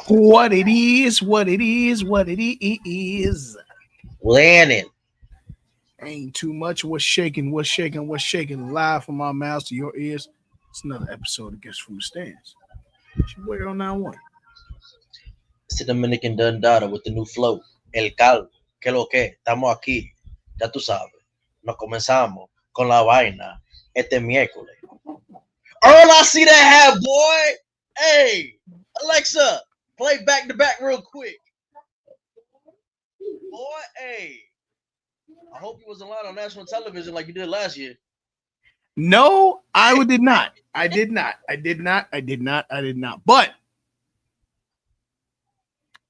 What it is, what it is, what it is. Landon. Ain't too much. What's shaking, what's shaking, what's shaking. Live from our mouths to your ears. It's another episode of Guess from the Stands. It's your boy 091. It's the Dominican Dundada with the new flow. El Calvo. Que lo que? Estamos aquí. Ya tú sabes. Nos comenzamos con la vaina este miércoles. All I see that have, boy. Hey, Alexa, play back to back real quick. Boy, hey. I hope you wasn't live on national television like you did last year. No, I did not. I did not. I did not. I did not. I did not. But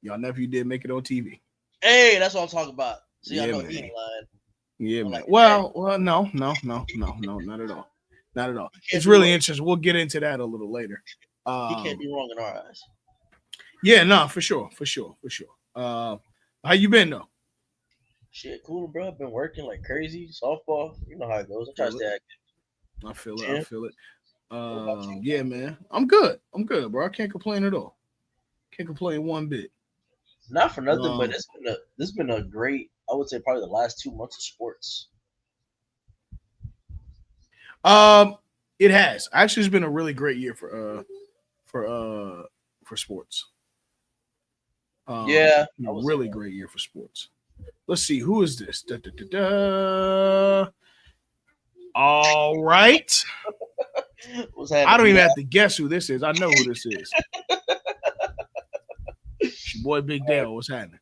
y'all nephew did make it on TV. Hey, that's what I'm talking about. See, Yeah, I know man. he ain't lying. Yeah, man. like Well, no, not at all. Not at all. It's really interesting. We'll get into that a little later. He can't be wrong in our eyes. Yeah, no, for sure. How you been though? Shit, cool, bro. I've been working like crazy. Softball, you know how it goes. I try to stay active. I feel it. Yeah, man. I'm good, bro. I can't complain at all. Can't complain one bit. Not for nothing, but this has been a great. I would say probably the last 2 months of sports. It has actually. It's been a really great year for sports. Yeah, really great year for sports. Let's see, who is this? All right. I don't even have to guess who this is. I know who this is. It's your boy Big Dale. What's happening?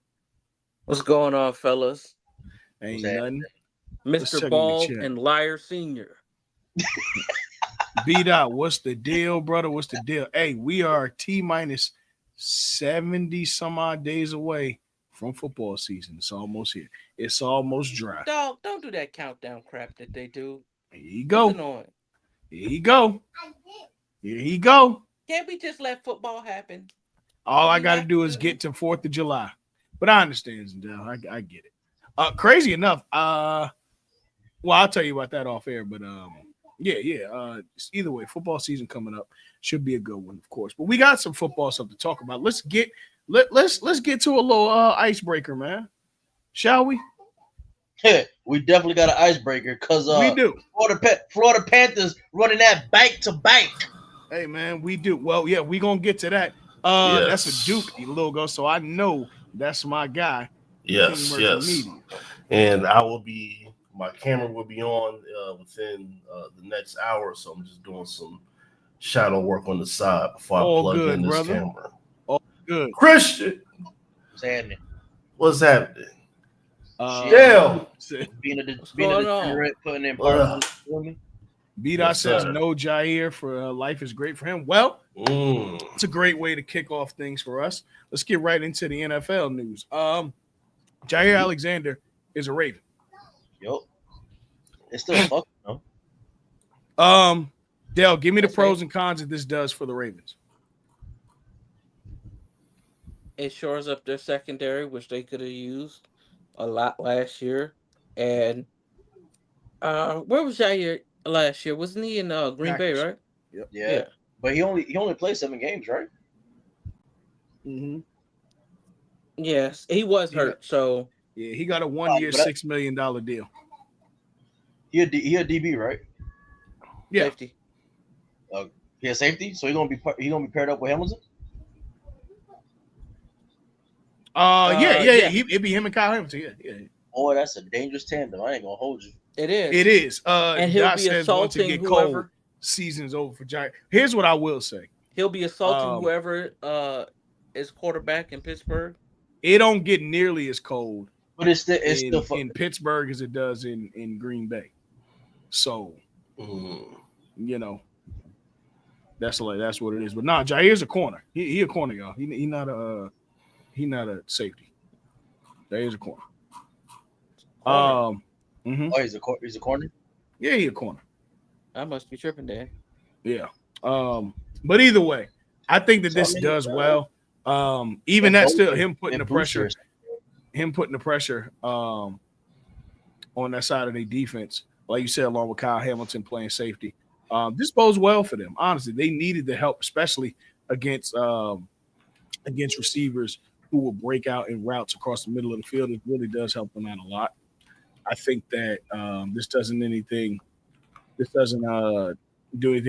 What's going on, fellas? Ain't nothing. Mr. Ball and Liar Senior. B-Dot, what's the deal, brother? What's the deal? Hey, we are T-minus 70 some odd days away from football season. It's almost here. It's almost dry. Dog, don't do that countdown crap that they do. Here you go. It's annoying. Here you go. Here you go. Can't we just let football happen? All I got to do is get to 4th of July. But I understand, Zendel. I get it. Crazy enough, well, I'll tell you about that off air, but yeah. Either way, football season coming up should be a good one, of course. But we got some football stuff to talk about. Let's get to a little icebreaker, man. Shall we? We definitely got an icebreaker because we do. Florida Panthers running that bank to bank. Hey man, we do. Well, yeah, we gonna get to that. Yes. That's a Duke logo, so I know that's my guy. Yes. And my camera will be on within the next hour, so I'm just doing some shadow work on the side before I plug in this camera. Oh, good. Christian, what's happening? What's happening? Putting in part for me. B-Dot says no Jair for life is great for him. Well, it's a great way to kick off things for us. Let's get right into the NFL news. Jair Alexander is a Raven. Yup. It's still fucking though. Dale, give me the pros and cons that this does for the Ravens. It shores up their secondary, which they could have used a lot last year. And where was Jair last year? Wasn't he in Green Bay, right? Yep. Yeah. But he only played 7 games, right? Mm-hmm. Yes, he was hurt. So yeah, he got a 1-year, $6 million deal. He a DB, right? Yeah. Safety. He a safety, so he gonna be paired up with Hamilton. Yeah. It'd be him and Kyle Hamilton. Yeah. Boy, that's a dangerous tandem. I ain't gonna hold you. It is. It is. And he'll be assaulting whoever. Cold, season's over for Jair. Here's what I will say. He'll be assaulting whoever is quarterback in Pittsburgh. It don't get nearly as cold, but it's still in Pittsburgh as it does in Green Bay. So, that's what it is. But nah, Jair's a corner. He a corner, y'all. He not a safety. Jair's a corner. Oh, he's a corner. Yeah, he a corner. I must be tripping, Dan. Yeah. But either way, I think that this does well. Even that still him putting the pressure on that side of their defense, like you said, along with Kyle Hamilton playing safety. This bodes well for them. Honestly, they needed the help, especially against against receivers who will break out in routes across the middle of the field. It really does help them out a lot. I think that this doesn't do anything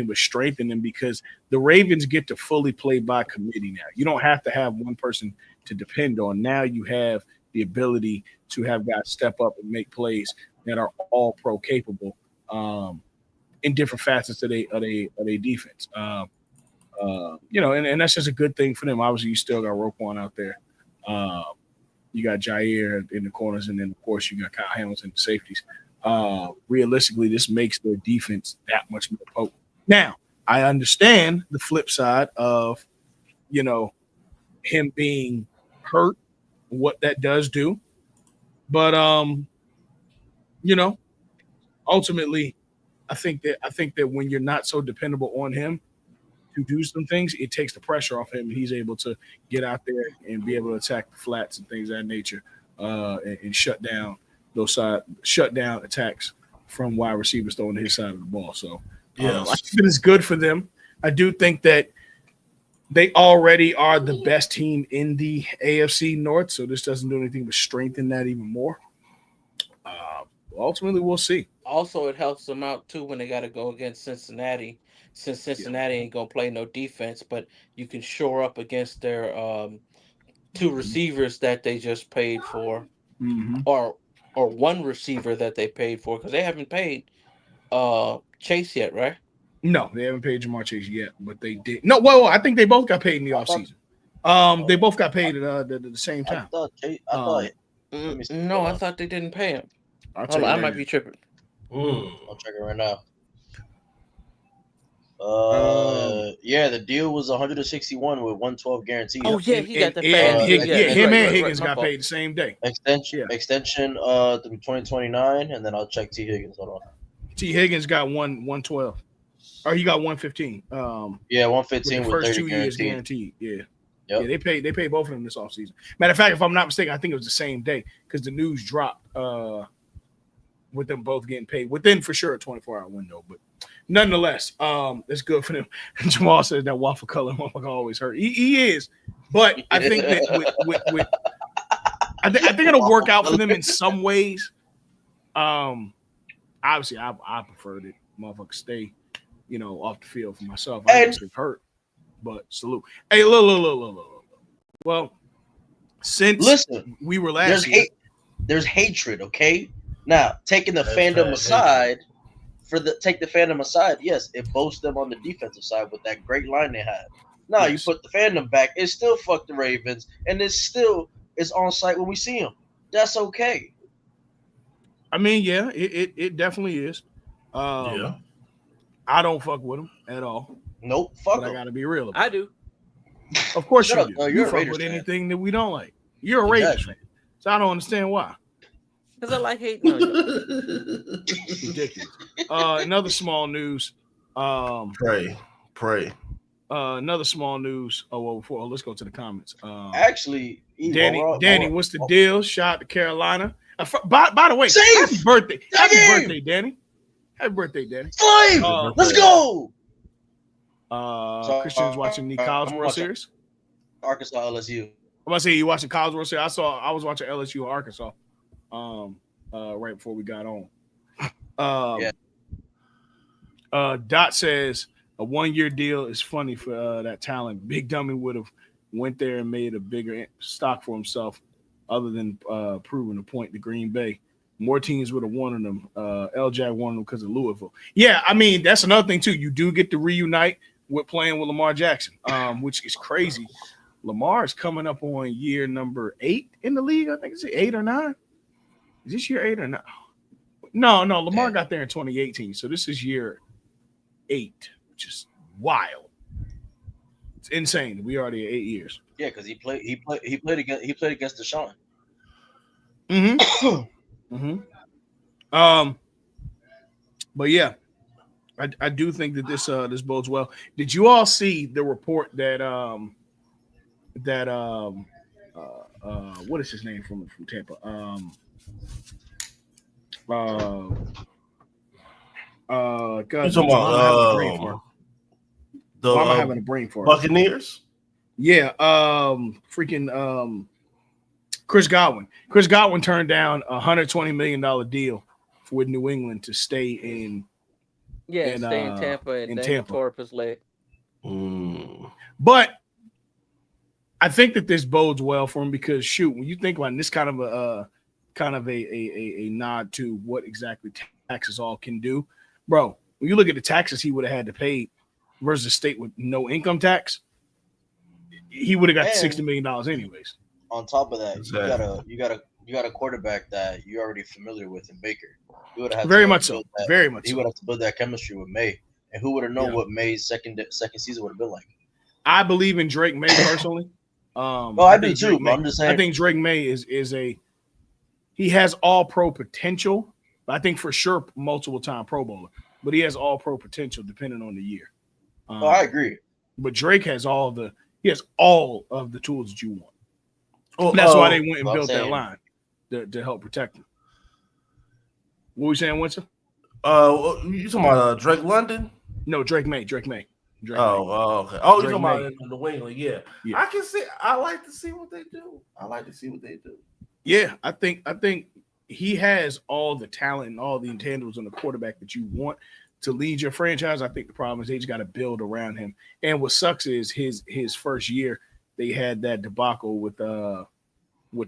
but strengthen them because the Ravens get to fully play by committee now. You don't have to have one person to depend on. Now you have the ability to have guys step up and make plays that are all pro capable in different facets of their defense. And that's just a good thing for them. Obviously, you still got Roquan out there. You got Jair in the corners, and then of course you got Kyle Hamilton in the safeties. Realistically, this makes their defense that much more potent. Now, I understand the flip side of, him being hurt, what that does do. But ultimately, I think that when you're not so dependable on him to do some things, it takes the pressure off him, and he's able to get out there and be able to attack the flats and things of that nature, and shut down attacks from wide receivers throwing his side of the ball. So I think it's good for them. I do think that they already are the best team in the AFC North, so this doesn't do anything but strengthen that even more. Ultimately, we'll see. Also, it helps them out too when they got to go against Cincinnati, since Cincinnati ain't gonna play no defense, but you can shore up against their two receivers that they just paid for, or one receiver that they paid for, because they haven't paid Chase yet, right? No, they haven't paid Jamar Chase yet, but they did. No, well, I think they both got paid in the offseason. They both got paid at the same time. I thought they didn't pay him. I might be tripping. I'll check it right now. The deal was 161 with 112 guaranteed. Oh yeah, he got the fast. Him and Higgins got paid the same day. Extension through 2029, and then I'll check T. Higgins. Hold on. T. Higgins got 112, or he got 115. 115 with first 30 2 years guaranteed. Yeah. Yep. Yeah, they paid both of them this offseason. Matter of fact, if I'm not mistaken, I think it was the same day because the news dropped with them both getting paid within for sure a 24-hour window. But nonetheless, it's good for them. Jamal says that waffle color motherfucker always hurt. He is, but I think that I think it'll work out for them in some ways. Obviously, I prefer that motherfucker stay, off the field for myself. I guess it's hurt, but salute. Hey, look. Well, since we were last year, there's hatred. Okay, now taking the fandom aside. Take the fandom aside, yes, it boasts them on the defensive side with that great line they had. Now you put the fandom back, it still fuck the Ravens, and it still is on site when we see them. That's okay. I mean, yeah, it definitely is. I don't fuck with them at all. Nope, fuck them. I gotta be real. I do. Of course you do. You're you a fuck Raiders with fan. anything that we don't like. You're a Raiders fan, so I don't understand why. Because I like hating on you. Ridiculous. Another small news. Pray. Another small news. Let's go to the comments. Actually, Danny, what's the deal? Shout out to Carolina. By the way, happy birthday. Happy birthday, Danny. Happy birthday, Danny. Let's go. Christian's watching the College World Series. Arkansas LSU. I'm about to say you watching College World Series. I was watching LSU Arkansas. Right before we got on. Dot says a 1-year deal is funny for that talent. Big Dummy would have went there and made a bigger stock for himself, other than proving a point to Green Bay. More teams would have wanted him. L-Jack wanted him because of Louisville. Yeah, I mean that's another thing too. You do get to reunite with playing with Lamar Jackson, which is crazy. Lamar is coming up on year number 8 in the league. I think it's 8 or 9. Is this year 8 or 9? No. Lamar got there in 2018, so this is year 8, which is wild. It's insane. We already at 8 years. Yeah, because he played against Deshaun. But yeah, I do think that this bodes well. Did you all see the report that what is his name from Tampa? God, you're talking about why am I having a brain fart? Buccaneers? Yeah, Chris Godwin. Chris Godwin turned down $120 million deal with New England to stay in. Yeah, stay in Tampa, and then he tore up his leg. But I think that this bodes well for him because shoot, when you think about this kind of a nod to what exactly taxes all can do, bro. When you look at the taxes he would have had to pay versus a state with no income tax, he would have got $60 million anyways. On top of that, exactly. you got a quarterback that you're already familiar with in Baker. You would have very much so. Very much. He would have to build that chemistry with May, and who would have known what May's second season would have been like? I believe in Drake May personally. I do too. But I'm just saying. I think Drake May is he has all pro potential. I think for sure multiple time Pro Bowler, but he has all pro potential depending on the year. I agree. But Drake has all of the tools that you want. That's why they went and built that line to help protect him. What were you saying, Winston? You talking about Drake London? No, Drake May. Okay. Oh, you're talking about in New England, yeah. I can see. I like to see what they do. Yeah, I think he has all the talent and all the intangibles in the quarterback that you want to lead your franchise. I think the problem is they just got to build around him. And what sucks is his first year they had that debacle with the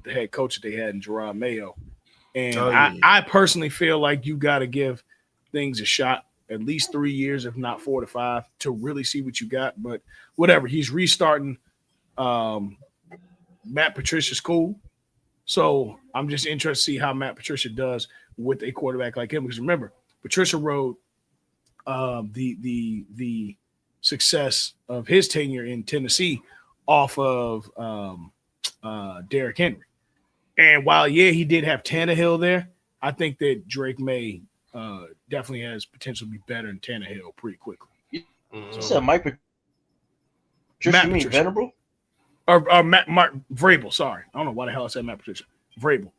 head coach that they had in Gerard Mayo. And I personally feel like you got to give things a shot, at least 3 years, if not 4 to 5, to really see what you got. But whatever, he's restarting. Matt Patricia's cool. So I'm just interested to see how Matt Patricia does with a quarterback like him. Because remember, Patricia rode the success of his tenure in Tennessee off of Derrick Henry. And while, he did have Tannehill there, I think that Drake May definitely has potential to be better than Tannehill pretty quickly. You said Mike Patricia, you mean Venerable? Or Mark Vrabel, sorry. I don't know why the hell I said Matt Patricia. Vrabel.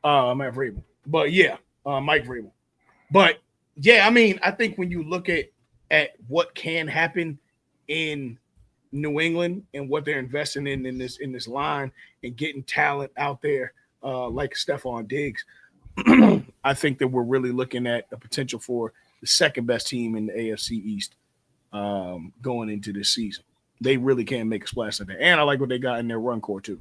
Matt Vrabel. But Mike Vrabel. But I mean, I think when you look at what can happen in New England and what they're investing in this line and getting talent out there like Stephon Diggs, I think that we're really looking at the potential for the second best team in the AFC East going into this season. They really can make a splash like that. And I like what they got in their run core too.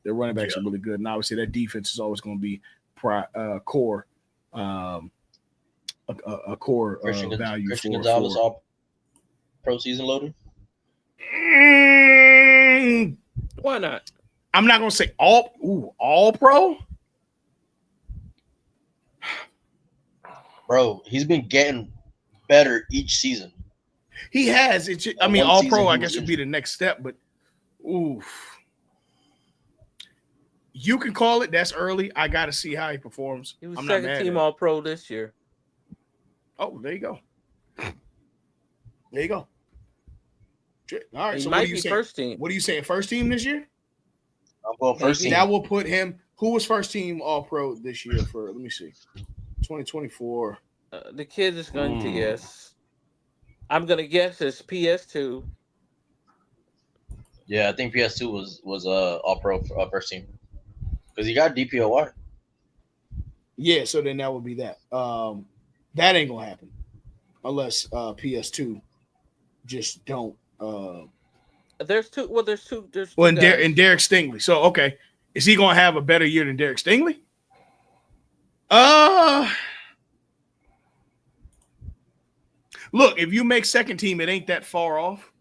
Their running backs are really good. And obviously that defense is always going to be core a core value. Christian Gonzalez all pro season loaded? Why not? I'm not going to say all pro. Bro, he's been getting better each season. He has. All pro, I guess, would be the next step, but you can call it. That's early. I got to see how he performs. He was second team all pro this year. Oh, there you go. There you go. All right. He so might what are you be saying? First team. What are you saying? First team this year? I'm going first team. That will put him. Who was first team all pro this year for? Let me see. 2024. The kid is going to guess. I'm going to guess it's PS2. Yeah, I think PS2 was all pro first team because he got DPOY. Yeah, so then that would be that. That ain't gonna happen unless PS2 just don't. There's two. Well, there's two. And Derek Stingley. So okay, is he gonna have a better year than Derek Stingley? Look, if you make second team, it ain't that far off.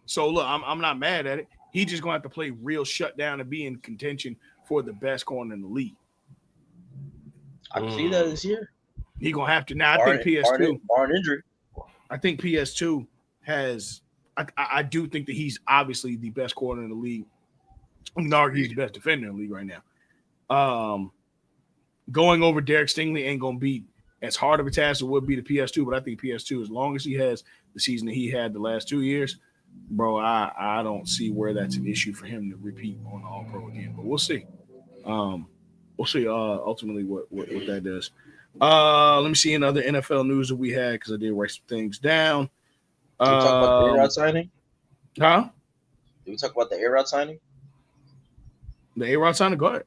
So look, I'm not mad at it. He just gonna have to play real shutdown and be in contention for the best corner in the league. I can see that this year. He gonna have to. Now I think PS2 barring injury. I think PS2 has. I do think that he's obviously the best corner in the league. I'm gonna argue he's the best defender in the league right now. Going over Derek Stingley ain't gonna be as hard of a task as it would be the PS2, but I think PS2, as long as he has the season that he had the last 2 years, bro, I don't see where that's an issue for him to repeat on All Pro again. But we'll see. We'll see ultimately what that does. Let me see another NFL news that we had because I did write some things down. Can we talk about the A-Rod signing? Huh? Did we talk about the A-Rod signing? The A-Rod signing? Go ahead.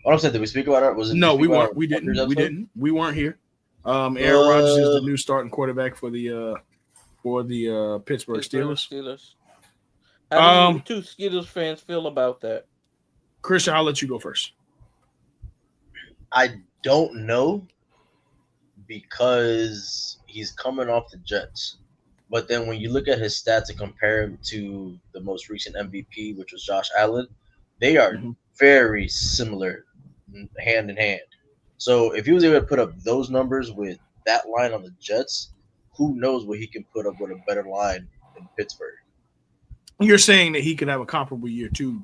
What I'm saying, did we speak about it? Was it? No, we weren't. We didn't. We weren't here. Aaron Rodgers is the new starting quarterback for the Pittsburgh Steelers. How do you two Steelers fans feel about that? Christian, I'll let you go first. I don't know because he's coming off the Jets. But then when you look at his stats and compare him to the most recent MVP, which was Josh Allen, they are very similar hand in hand. So if he was able to put up those numbers with that line on the Jets, who knows what he can put up with a better line in Pittsburgh. You're saying that he could have a comparable year to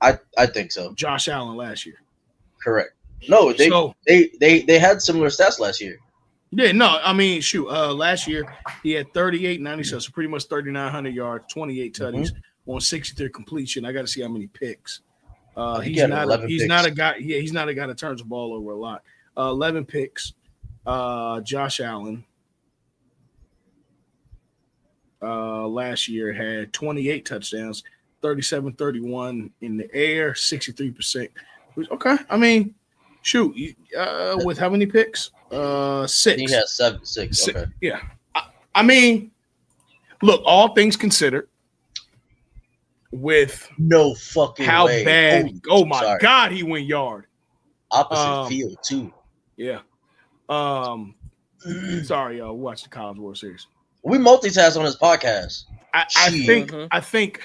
I think so. Josh Allen last year. Correct. No, they had similar stats last year. Yeah, no, I mean, shoot. Last year he had 38.96, so pretty much 3,900 yards, 28 tutties on 63 completion. I got to see how many picks. He's not a guy. Yeah, he's not a guy that turns the ball over a lot. 11 picks. Josh Allen last year had 28 touchdowns, 37-31 in the air, 63%. Okay, I mean, shoot. With how many picks? 6. He has 6. Okay. Yeah. I mean, look, all things considered, with no fucking how way. bad. Oh my God, he went yard. Opposite field too. Yeah. Sorry, y'all. Watch the College World Series. We multitask on this podcast. I think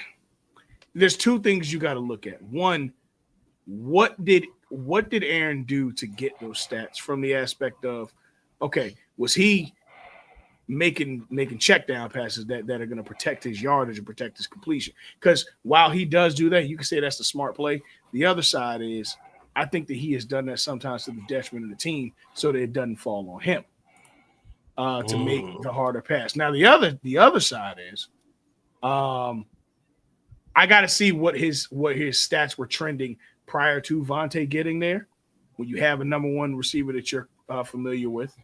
there's two things you got to look at. One, what did Aaron do to get those stats from the aspect of, okay, was he making check down passes that are going to protect his yardage and protect his completion? Because while he does do that, you can say that's the smart play. The other side is, I think that he has done that sometimes to the detriment of the team so that it doesn't fall on him to make the harder pass. Now, the other side is, I got to see what his stats were trending prior to Vontae getting there. When you have a number one receiver that you're familiar with,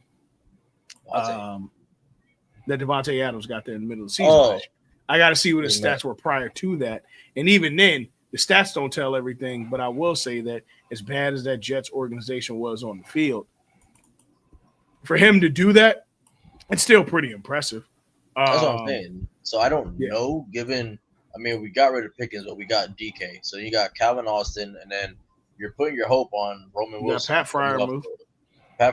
that Devontae Adams got there in the middle of the season. I got to see what his stats were prior to that. And even then, the stats don't tell everything, but I will say that as bad as that Jets organization was on the field, for him to do that, it's still pretty impressive. That's what I'm saying. So I don't know, given, I mean, we got rid of Pickens, but we got DK. So you got Calvin Austin, and then you're putting your hope on Roman Wilson. Pat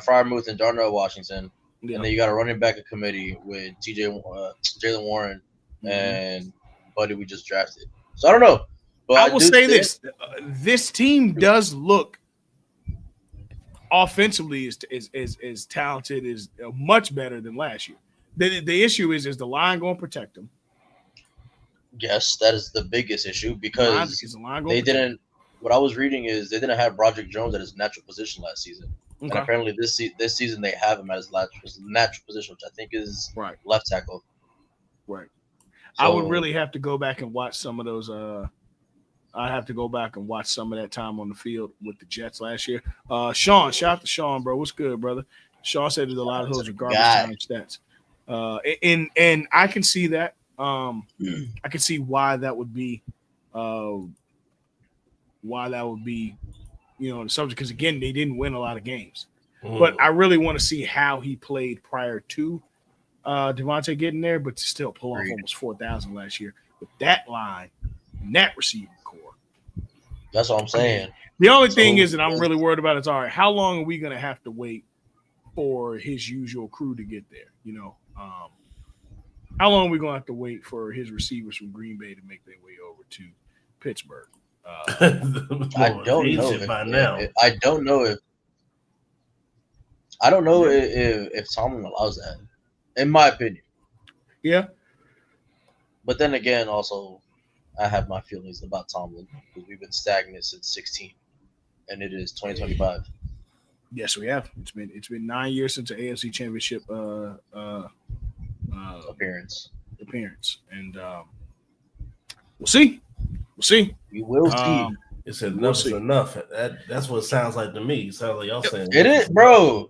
Freiermuth and Darnell Washington. Yeah. And then you got a running back committee with Jalen Warren and Buddy we just drafted. So I don't know. But I will say this. This team does look offensively is talented, is much better than last year. The issue is the line going to protect them? Yes, that is the biggest issue because they didn't – what I was reading is they didn't have Broderick Jones at his natural position last season. Okay. And apparently this season they have him at his natural position, which I think is left tackle. Right. So, I would really have to go back and watch some of those. I have to go back and watch some of that time on the field with the Jets last year. Sean, shout out to Sean, bro. What's good, brother? Sean said that a lot of those are garbage time stats. And I can see that. I can see why that would be. The subject, because again, they didn't win a lot of games. But I really want to see how he played prior to Devontae getting there, but to still pull off almost 4,000 last year with that line and that receiving core. That's what I'm saying. The only thing is that I'm really worried about is, all right, how long are we going to have to wait for his usual crew to get there? How long are we going to have to wait for his receivers from Green Bay to make their way over to Pittsburgh? I don't know if Tomlin allows that, in my opinion. Yeah. But then again, also, I have my feelings about Tomlin because we've been stagnant since 16, and it is 2025. Yes, we have. It's been 9 years since the AFC Championship appearance, and we'll see. We will see. It's enough is enough. That's what it sounds like to me. It sounds like y'all saying it is, bro.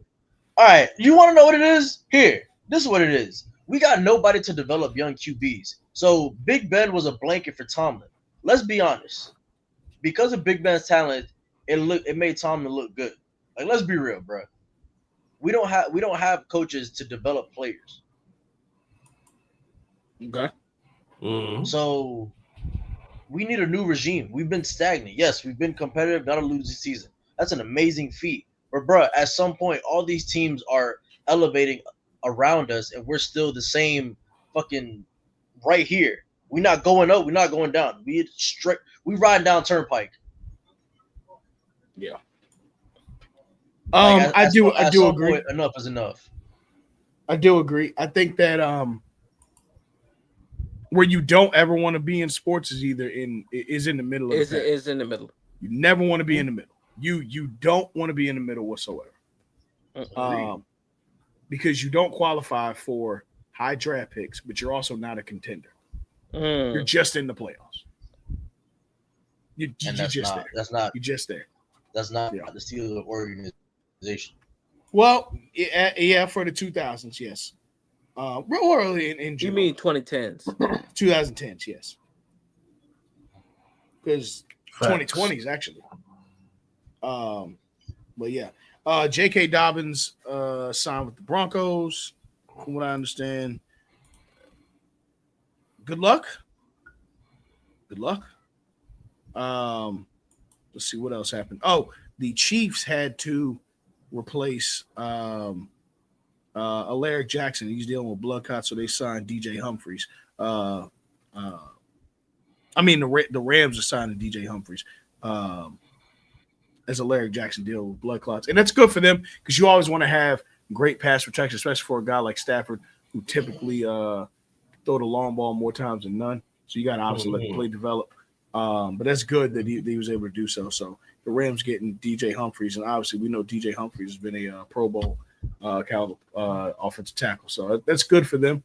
All right, you want to know what it is? Here, this is what it is. We got nobody to develop young QBs. So Big Ben was a blanket for Tomlin. Let's be honest. Because of Big Ben's talent, it made Tomlin look good. Like, let's be real, bro. We don't have coaches to develop players. Okay. Mm-hmm. So we need a new regime. We've been stagnant. Yes, we've been competitive, not a losing season. That's an amazing feat. But bro, at some point, all these teams are elevating around us, and we're still the same fucking right here. We're not going up. We're not going down. We riding down Turnpike. Yeah. Like, I do agree. Point, enough is enough. I do agree. I think that where you don't ever want to be in sports is in the middle of is in the middle. You never want to be in the middle. You don't want to be in the middle whatsoever. Because you don't qualify for high draft picks, but you're also not a contender. You're just in the playoffs. You're just there. You're just there. That's not the Steelers organization. Well, yeah, for the 2000s, yes. Real early in You mean 2010s? 2010s, yes. Because 2020s actually. But yeah. J.K. Dobbins signed with the Broncos, from what I understand. Good luck. Let's see what else happened. Oh, the Chiefs had to replace Alaric Jackson. He's dealing with blood clots, so they signed DJ Humphries. The Rams are signing DJ Humphries as Alaric Jackson deal with blood clots, and that's good for them because you always want to have great pass protection, especially for a guy like Stafford who typically throw the long ball more times than none. So you got to obviously let the play develop. But that's good that he was able to do so. So the Rams getting DJ Humphries, and obviously we know DJ Humphries has been a Pro Bowl caliber offensive tackle. So that's good for them.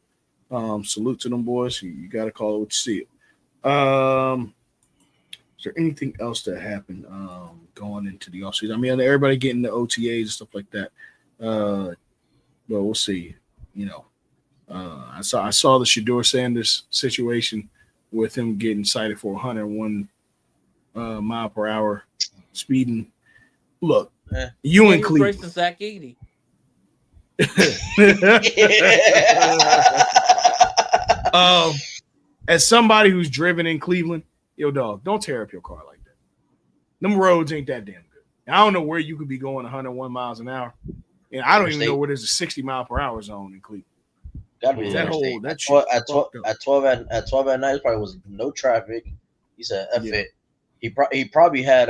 Salute to them boys. You got to call it what you see it. Is there anything else that happened going into the offseason? I mean, everybody getting the OTAs and stuff like that. But we'll see. I saw the Shedeur Sanders situation with him getting cited for 101 mile per hour speeding. Look, you in Cleveland. Racing Zach Eady. As somebody who's driven in Cleveland, yo, dog, don't tear up your car like that. Them roads ain't that damn good. I don't know where you could be going 101 miles an hour, and I don't even know where there's a 60 mile per hour zone in Cleveland. Gotta be that whole at 12 at night. Probably was no traffic. He said, "F it." He probably had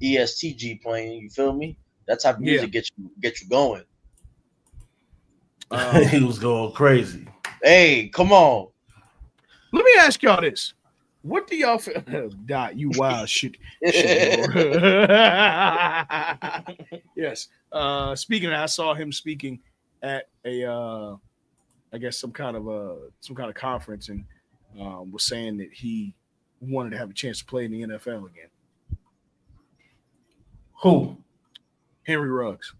ESTG playing. You feel me? That type of music get you going. He was going crazy. Hey, come on. Let me ask y'all this: what do y'all feel? Dot, you wild shit. Yes. Speaking of that, I saw him speaking at a I guess some kind of conference, and was saying that he wanted to have a chance to play in the NFL again. Who? Henry Ruggs.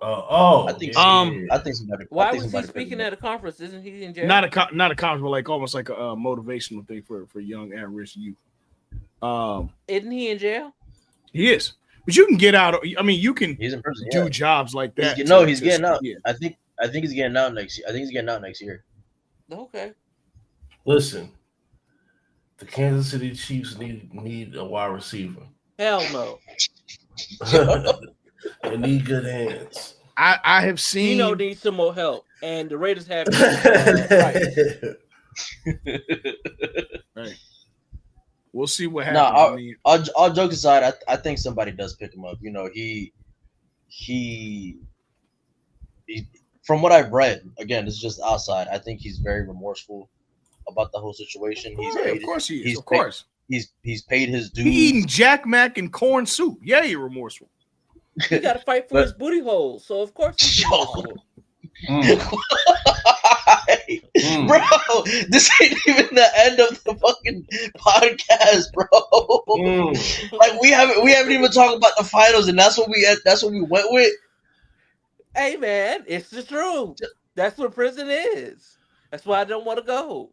I think somebody. Why was he speaking at a conference? Isn't he in jail? Not a conference, but like almost like a motivational thing for young at-risk youth. Isn't he in jail? He is, but you can get out. I mean, you can he's in prison, do jobs like that. He's getting out. Yeah. I think he's getting out next year. Okay. Listen, the Kansas City Chiefs need a wide receiver. Hell no. They need good hands. I have seen. Needs some more help, and the Raiders have. Right. We'll see what happens. All jokes aside, I think somebody does pick him up. He from what I've read, again, this is just outside. I think he's very remorseful about the whole situation. Of course he is. Of course. He's paid his dues. He eating Jack Mac and corn soup. Yeah, you're remorseful. He got to fight for his booty hole, so of course he's remorseful. Bro, this ain't even the end of the fucking podcast, bro. Like we haven't even talked about the finals, and that's what we went with. Hey man, it's the truth. That's what prison is. That's why I don't want to go.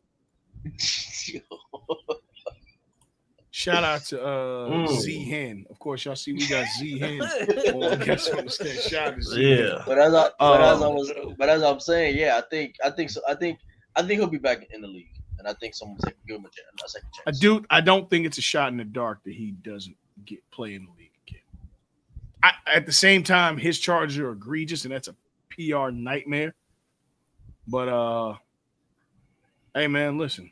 Shout out to Z Hen. Of course, y'all see we got Z Hen on Guess on the Stat. Shout out to Z Hen. But as I'm saying, yeah, I think so. I think he'll be back in the league, and I think someone will give him a second chance. I don't think it's a shot in the dark that he doesn't play in the league again. At the same time, his charges are egregious, and that's a PR nightmare. But hey man, listen.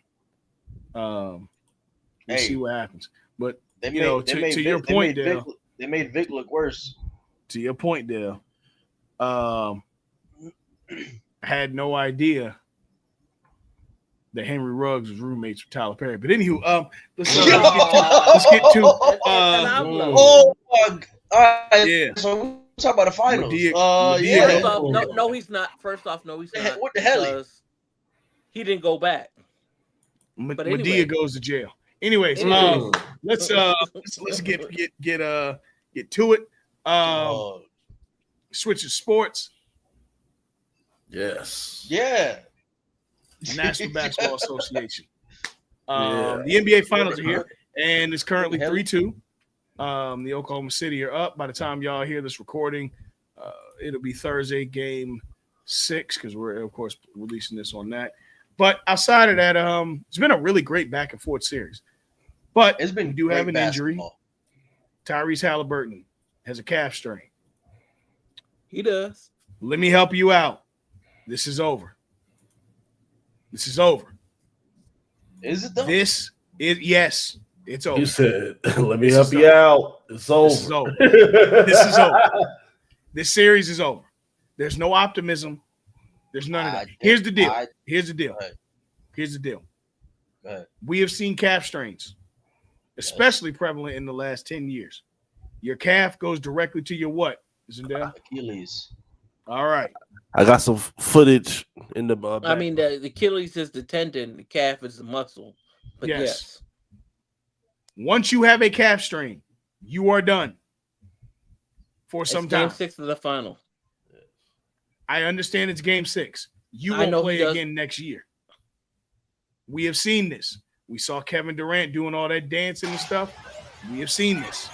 We'll see what happens. But to your point, Dale. They made Vic look worse. To your point, Dale. I had no idea that Henry Ruggs was roommates with Tyler Perry. But anywho, let's get to all right. Yeah. So we'll talk about the finals. No, he's not. First off, no, he's not. What the hell? He didn't go back. But anyway. Medea goes to jail. Anyways, let's get to it. Switch to sports. Yes. Yeah. National Basketball Association. The NBA Finals are here, and it's currently 3-2. The Oklahoma City are up. By the time y'all hear this recording, it'll be Thursday, Game 6, because we're of course releasing this on that. But outside of that, it's been a really great back and forth series. But it's been we do have an injury. Tyrese Halliburton has a calf strain. He does. Let me help you out. This is over. This is over. Is it though? Yes, it's over. You said, let me help you out. It's over. This is over. This is over. This series is over. There's no optimism. There's none of that. Here's the deal. Here's the deal. We have seen calf strains, especially prevalent in the last 10 years. Your calf goes directly to your what? Isn't that Achilles? All right. I got some footage in the back. I mean, the Achilles is the tendon, the calf is the muscle. But yes. Once you have a calf strain, you are done for some time. Game 6 of the final. I understand it's game 6. You won't play again next year. We have seen this. We saw Kevin Durant doing all that dancing and stuff. We have seen this.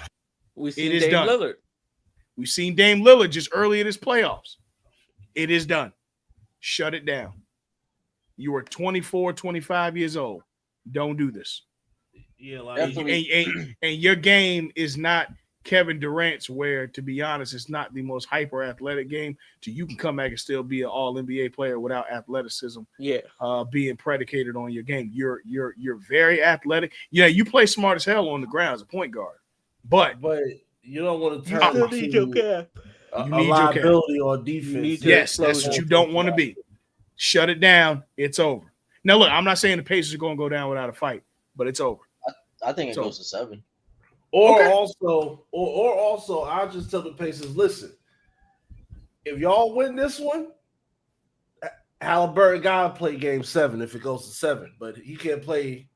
We've seen Dame Lillard. We've seen Dame Lillard just early in his playoffs. It is done. Shut it down. You are 24, 25 years old. Don't do this. Yeah, and your game is not Kevin Durant's, where, to be honest, it's not the most hyper athletic game. So you can come back and still be an all NBA player without athleticism. Yeah, being predicated on your game. You're very athletic. Yeah, you play smart as hell on the ground as a point guard, but you don't want to turn into a liability on defense. Yes, that's what you don't want to be. Shut it down. It's over. Now, look, I'm not saying the Pacers are going to go down without a fight, but it's over. I think it goes to 7. Also, I'll just tell the Pacers, listen, if y'all win this one, Halliburton gotta play game 7 if it goes to 7, but he can't play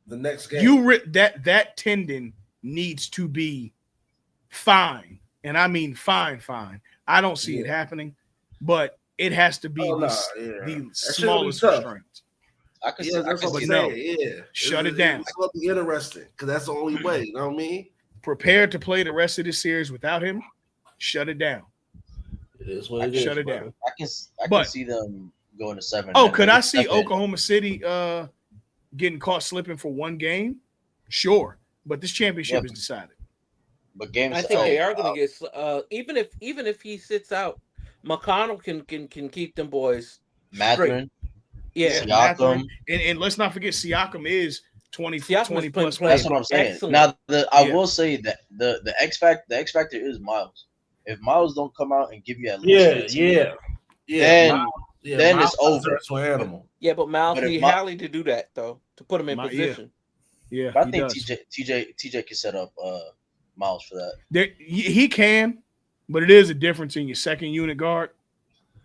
the next game. That tendon needs to be fine, and I mean fine. I don't see it happening, but it has to be the smallest restraints. I can see it. Shut it down. It's going to be interesting because that's the only way. You know what I mean? Prepare to play the rest of this series without him. Shut it down. It is what it is. Shut it down. I can see them going to 7. Oh, could I see Oklahoma City getting caught slipping for one game? Sure, but this championship is decided. But games, I think they are going to get even if he sits out, McConnell can keep them boys. Mathurin. Yeah, Siakam. And let's not forget Siakam is 20 plus. That's what I'm saying. Excellent. Now, I will say that the X factor is Miles. If Miles don't come out and give you at least then it's over. Animal. Yeah, but Miles need Hallie to do that though, to put him in position. Yeah, but I think TJ can set up Miles for that. He can, but it is a difference in your second unit guard,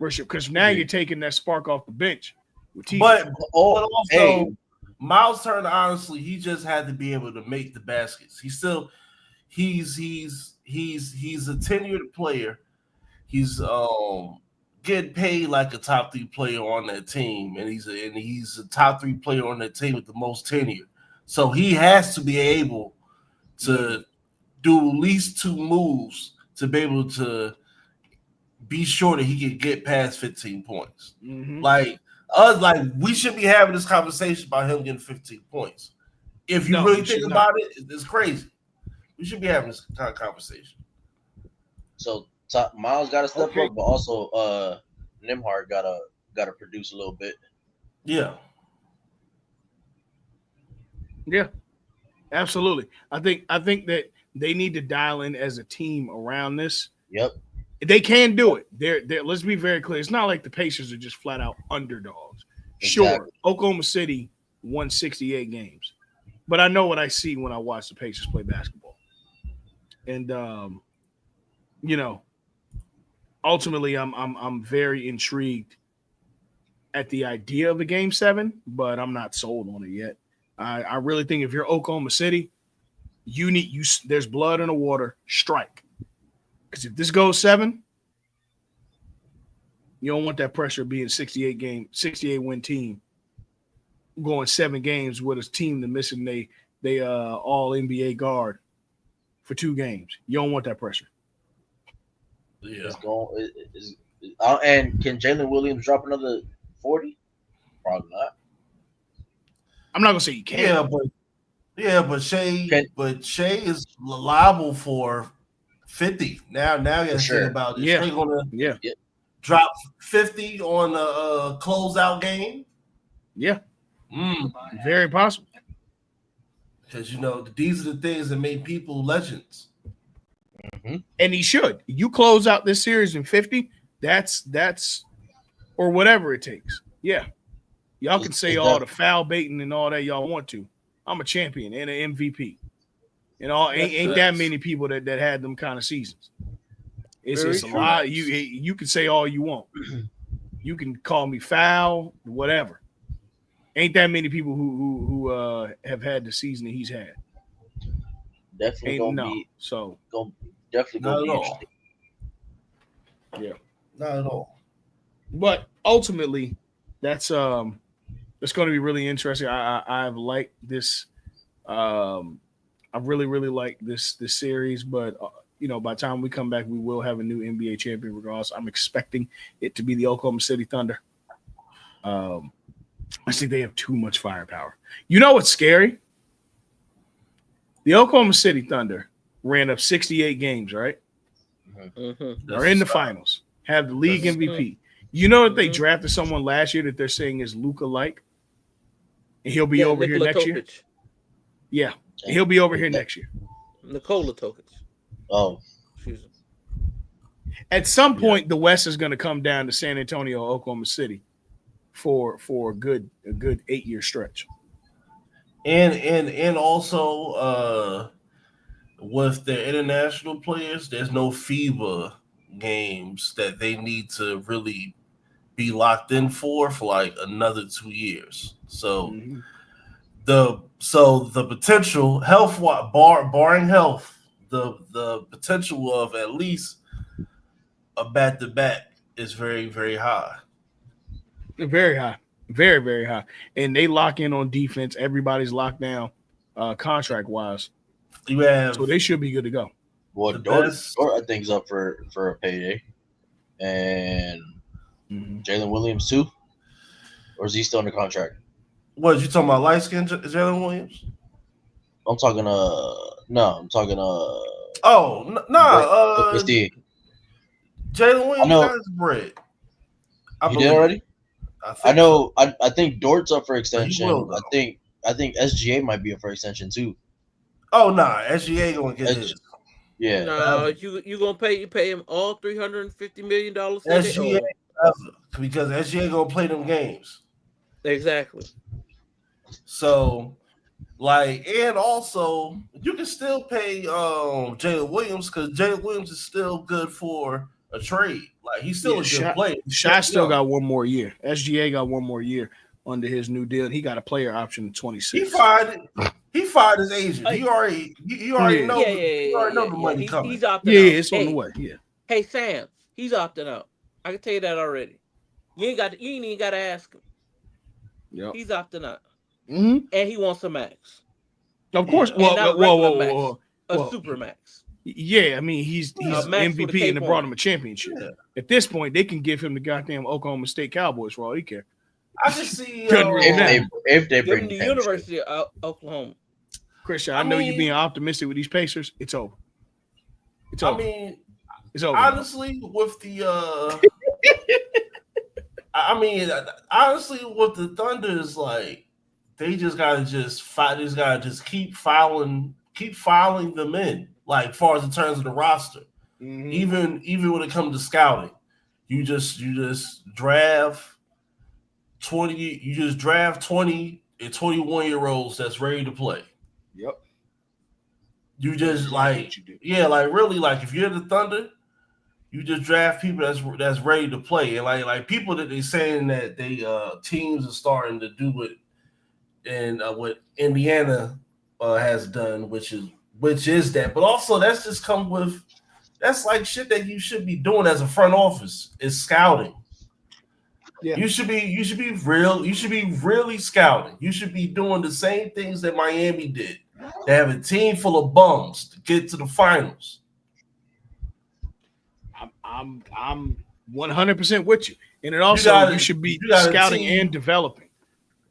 because now you're taking that spark off the bench. But also, Miles Turner, honestly, he just had to be able to make the baskets. He's a tenured player. He's getting paid like a top 3 player on that team, and he's a top 3 player on that team with the most tenure. So he has to be able to do at least 2 moves to be able to be sure that he can get past 15 points. Mm-hmm. Like we should be having this conversation about him getting 15 points. If you really think about it, it's crazy. We should be having this kind of conversation. So Miles got to step up, but also Nembhard gotta produce a little bit. Yeah. Yeah, absolutely. I think that they need to dial in as a team around this. Yep. They can do it. They're let's be very clear. It's not like the Pacers are just flat out underdogs. Exactly. Sure, Oklahoma City won 68 games, but I know what I see when I watch the Pacers play basketball. And ultimately I'm very intrigued at the idea of a Game 7, but I'm not sold on it yet. I really think if you're Oklahoma City, there's blood in the water, strike. Because if this goes 7, you don't want that pressure of being a 68 win team going 7 games with a team that missing they all NBA guard for 2 games. You don't want that pressure. Yeah. And can Jalen Williams drop another 40? Probably not. I'm not gonna say you can't. But Shea is liable for 50. Now you got to think about it. Yeah. Shea gonna drop 50 on a closeout game. Yeah. Very possible. Because these are the things that make people legends. Mm-hmm. And he should. You close out this series in 50, that's or whatever it takes. Yeah. Y'all can say all the foul baiting and all that y'all want to. I'm a champion and an MVP. Ain't that many people that had them kind of seasons. It's a lot. You can say all you want. You can call me foul, whatever. Ain't that many people who have had the season that he's had. Definitely gonna be interesting. Yeah. Not at all. But ultimately, that's going to be really interesting. I've liked this. I really, really like this series. But by the time we come back, we will have a new NBA champion. Regardless, I'm expecting it to be the Oklahoma City Thunder. I think they have too much firepower. You know what's scary? The Oklahoma City Thunder ran up 68 games, right? Mm-hmm. They're in the finals. Have the league MVP. You know that they drafted someone last year that they're saying is Luka-like? And he'll be over Nikola here next year? Yeah. And he'll be over here next year. Nikola Tokic. Oh. Excuse me. At some point, the West is going to come down to San Antonio, Oklahoma City for a good 8-year stretch. And also with the international players, there's no FIBA games that they need to really be locked in for like another 2 years. So the potential barring health, the potential of at least a back-to-back is very, very high. Very high. Very, very high. And they lock in on defense. Everybody's locked down contract-wise. So they should be good to go. Well, Dort I think is up for a payday. And Jalen Williams too? Or is he still under contract? What, you talking about light-skinned Jalen Williams? I'm talking Jalen Williams got his bread. You did already? I know. So. I think Dort's up for extension. I think SGA might be up for extension too. Oh nah, SGA gonna get his. Yeah. No, you gonna pay him all $350 million. SGA because SGA gonna play them games. Exactly. So, and also you can still pay Jalen Williams because Jalen Williams is still good for a trade. Like he's still a good player. Shaq still got one more year. SGA got one more year under his new deal. He got a player option in 26. He fired his agent. He already know. He already know the money coming. He's opting out. It's on the way. Yeah. Hey Sam, he's opting out. I can tell you that already. You ain't even got to ask him. Yep. He's opting out, Mm-hmm. and he wants a max. Of course. And not a regular max, a super max. Yeah, I mean he's MVP and they brought him a championship. Yeah. At this point, they can give him the goddamn Oklahoma State Cowboys for all he care. I can see if they bring the University of Oklahoma. Christian, I know you being optimistic with these Pacers. It's over. It's over. I mean, it's over. Honestly, with the honestly, with the Thunder is like they just gotta keep filing them in. Like far as in terms of the roster, even when it comes to scouting, you just draft 20. You just draft 20 and 21-year-olds that's ready to play. Yep. You just really if you're the Thunder, you just draft people that's ready to play, and like people that they saying that they teams are starting to do it, and what Indiana has done, which is that, but also that's just come with that's like shit that you should be doing as a front office is scouting. Yeah. You should be really scouting. You should be doing the same things that Miami did. They have a team full of bums to get to the finals. I'm 100% with you. And it also you should be scouting and developing.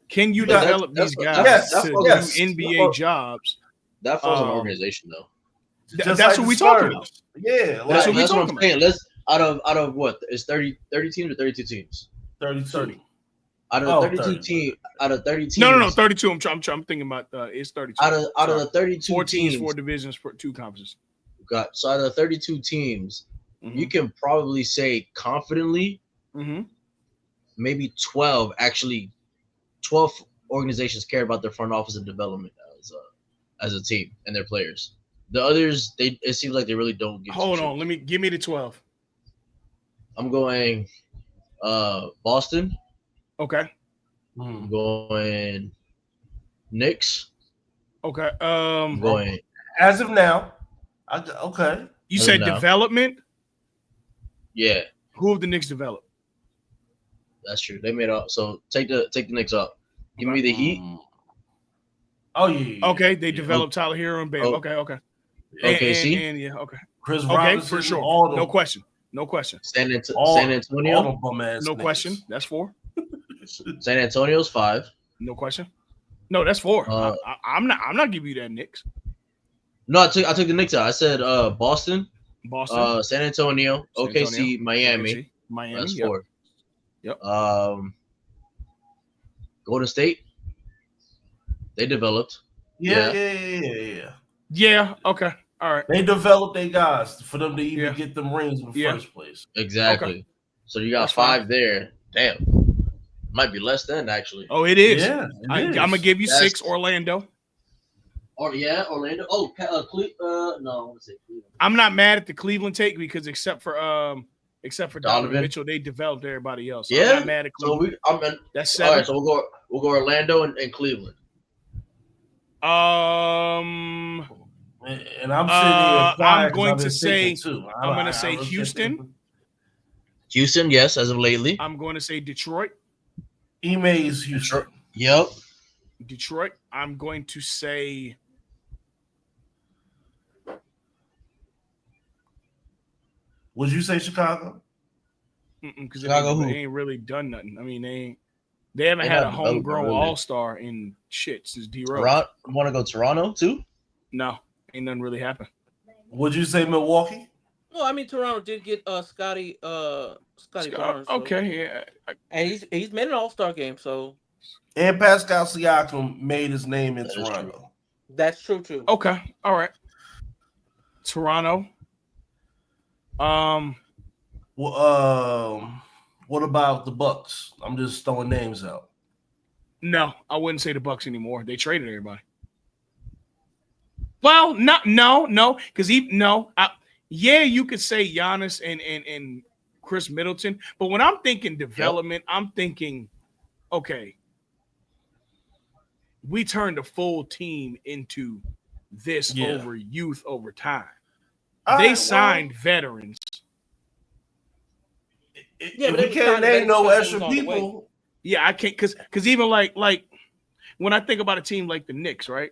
Can you develop these guys to do NBA jobs? That falls on organization though. That's what we talking about. Yeah, that's what I'm saying. Let's out of what is 30 teams or 32 teams? 30. Out of the 32 teams. Out of 30 teams. No, 32. I'm thinking about it's 32. Out of the 32 4 teams, 4 divisions, 2 conferences. So out of the 32 teams, you can probably say confidently, maybe 12 organizations care about their front office and development as a team and their players. The others, it seems like they really don't give. Hold on, give me the 12. I'm going Boston. Okay. I'm going Knicks. Okay. I'm going as of now. Okay. You said development? Yeah. Who have the Knicks developed? That's true. They made up. So take the Knicks up. Give me the Heat. Oh yeah. Okay, they developed Tyler Hero and Babe. Okay. OKC. And yeah, okay. Chris Robinson, for sure. No question. San Antonio. No question. That's 4. San Antonio's 5. No question. No, that's 4. I'm not giving you that Knicks. No, I took the Knicks out. I said Boston, San Antonio, OKC, Miami. That's 4. Yep. Golden State. They developed. Yeah. Okay. All right. They developed their guys for them to even get them rings in the first place. Exactly. Okay. So you got 5 there. Damn. Might be less than actually. Oh, it is. Yeah. I'm gonna give you 6. Orlando. Orlando. Oh, no. I want to say Cleveland. I'm not mad at the Cleveland take because except for Donovan Mitchell, they developed everybody else. So I'm not mad at Cleveland. So that's 7. All right, so we'll go Orlando and Cleveland. And I'm sitting here. I'm going to say Houston. Houston, yes, as of lately. I'm going to say Detroit. Ime is Houston. Yep. Detroit. I'm going to say. Would you say Chicago? Because they ain't really done nothing. I mean, they haven't had a homegrown all-star in shit since D-Rose. Want to go Toronto too? No, ain't nothing really happened. Would you say Milwaukee? Well, I mean, Toronto did get Scotty Barnes. Okay, yeah. And he's made an all-star game, so. And Pascal Siakam made his name in Toronto. That's true too. Okay, all right. Toronto. What about the Bucks? I'm just throwing names out. No, I wouldn't say the Bucks anymore. They traded everybody. Well, no, because you could say Giannis and Chris Middleton, but when I'm thinking development, I'm thinking, okay, we turned a full team into this over youth over time. They signed veterans. Yeah, if but we can't name no extra people, yeah, I can't because even like when I think about a team like the Knicks, right?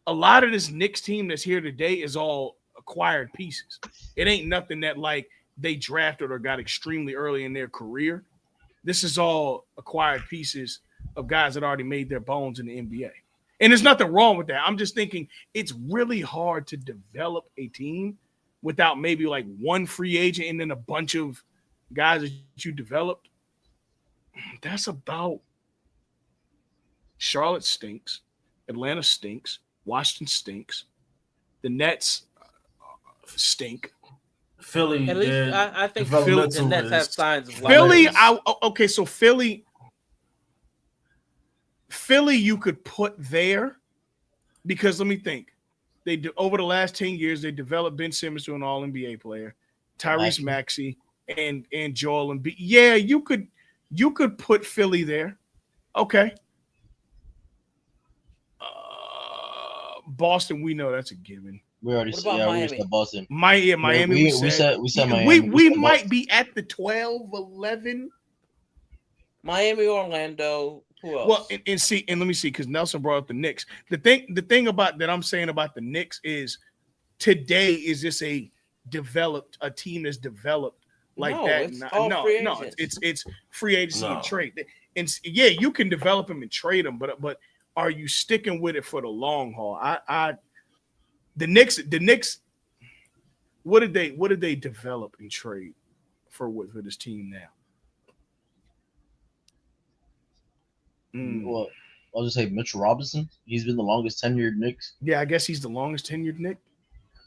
A lot of this Knicks team that's here today is all acquired pieces. It ain't nothing that like they drafted or got extremely early in their career. This is all acquired pieces of guys that already made their bones in the NBA. And there's nothing wrong with that. I'm just thinking it's really hard to develop a team without maybe like one free agent and then a bunch of guys that you developed. That's about Charlotte stinks. Atlanta stinks. Washington stinks. The Nets stink. Philly, at least I think the developmental Nets have is signs of life. Philly, okay, so Philly, you could put there because let me think. They do over the last 10 years, they developed Ben Simmons to an all NBA player, Tyrese Maxey and Joel Embiid. Yeah, you could put Philly there. Okay. Boston, we know that's a given. We already What said, about yeah, we already Miami? said Boston. Miami, we said Miami. We might be at the 12, 11. Miami, Orlando. Who else? Well, and let me see, because Nelson brought up the Knicks. The thing about that I'm saying about the Knicks is today is this a team that's developed like no, that? it's all free agents. It's free agency and trade. And yeah, you can develop them and trade them, but are you sticking with it for the long haul? The Knicks, what did they develop and trade for this team now? Well, I'll just say Mitchell Robinson. He's been the longest tenured Knicks. Yeah, I guess he's the longest tenured Knick.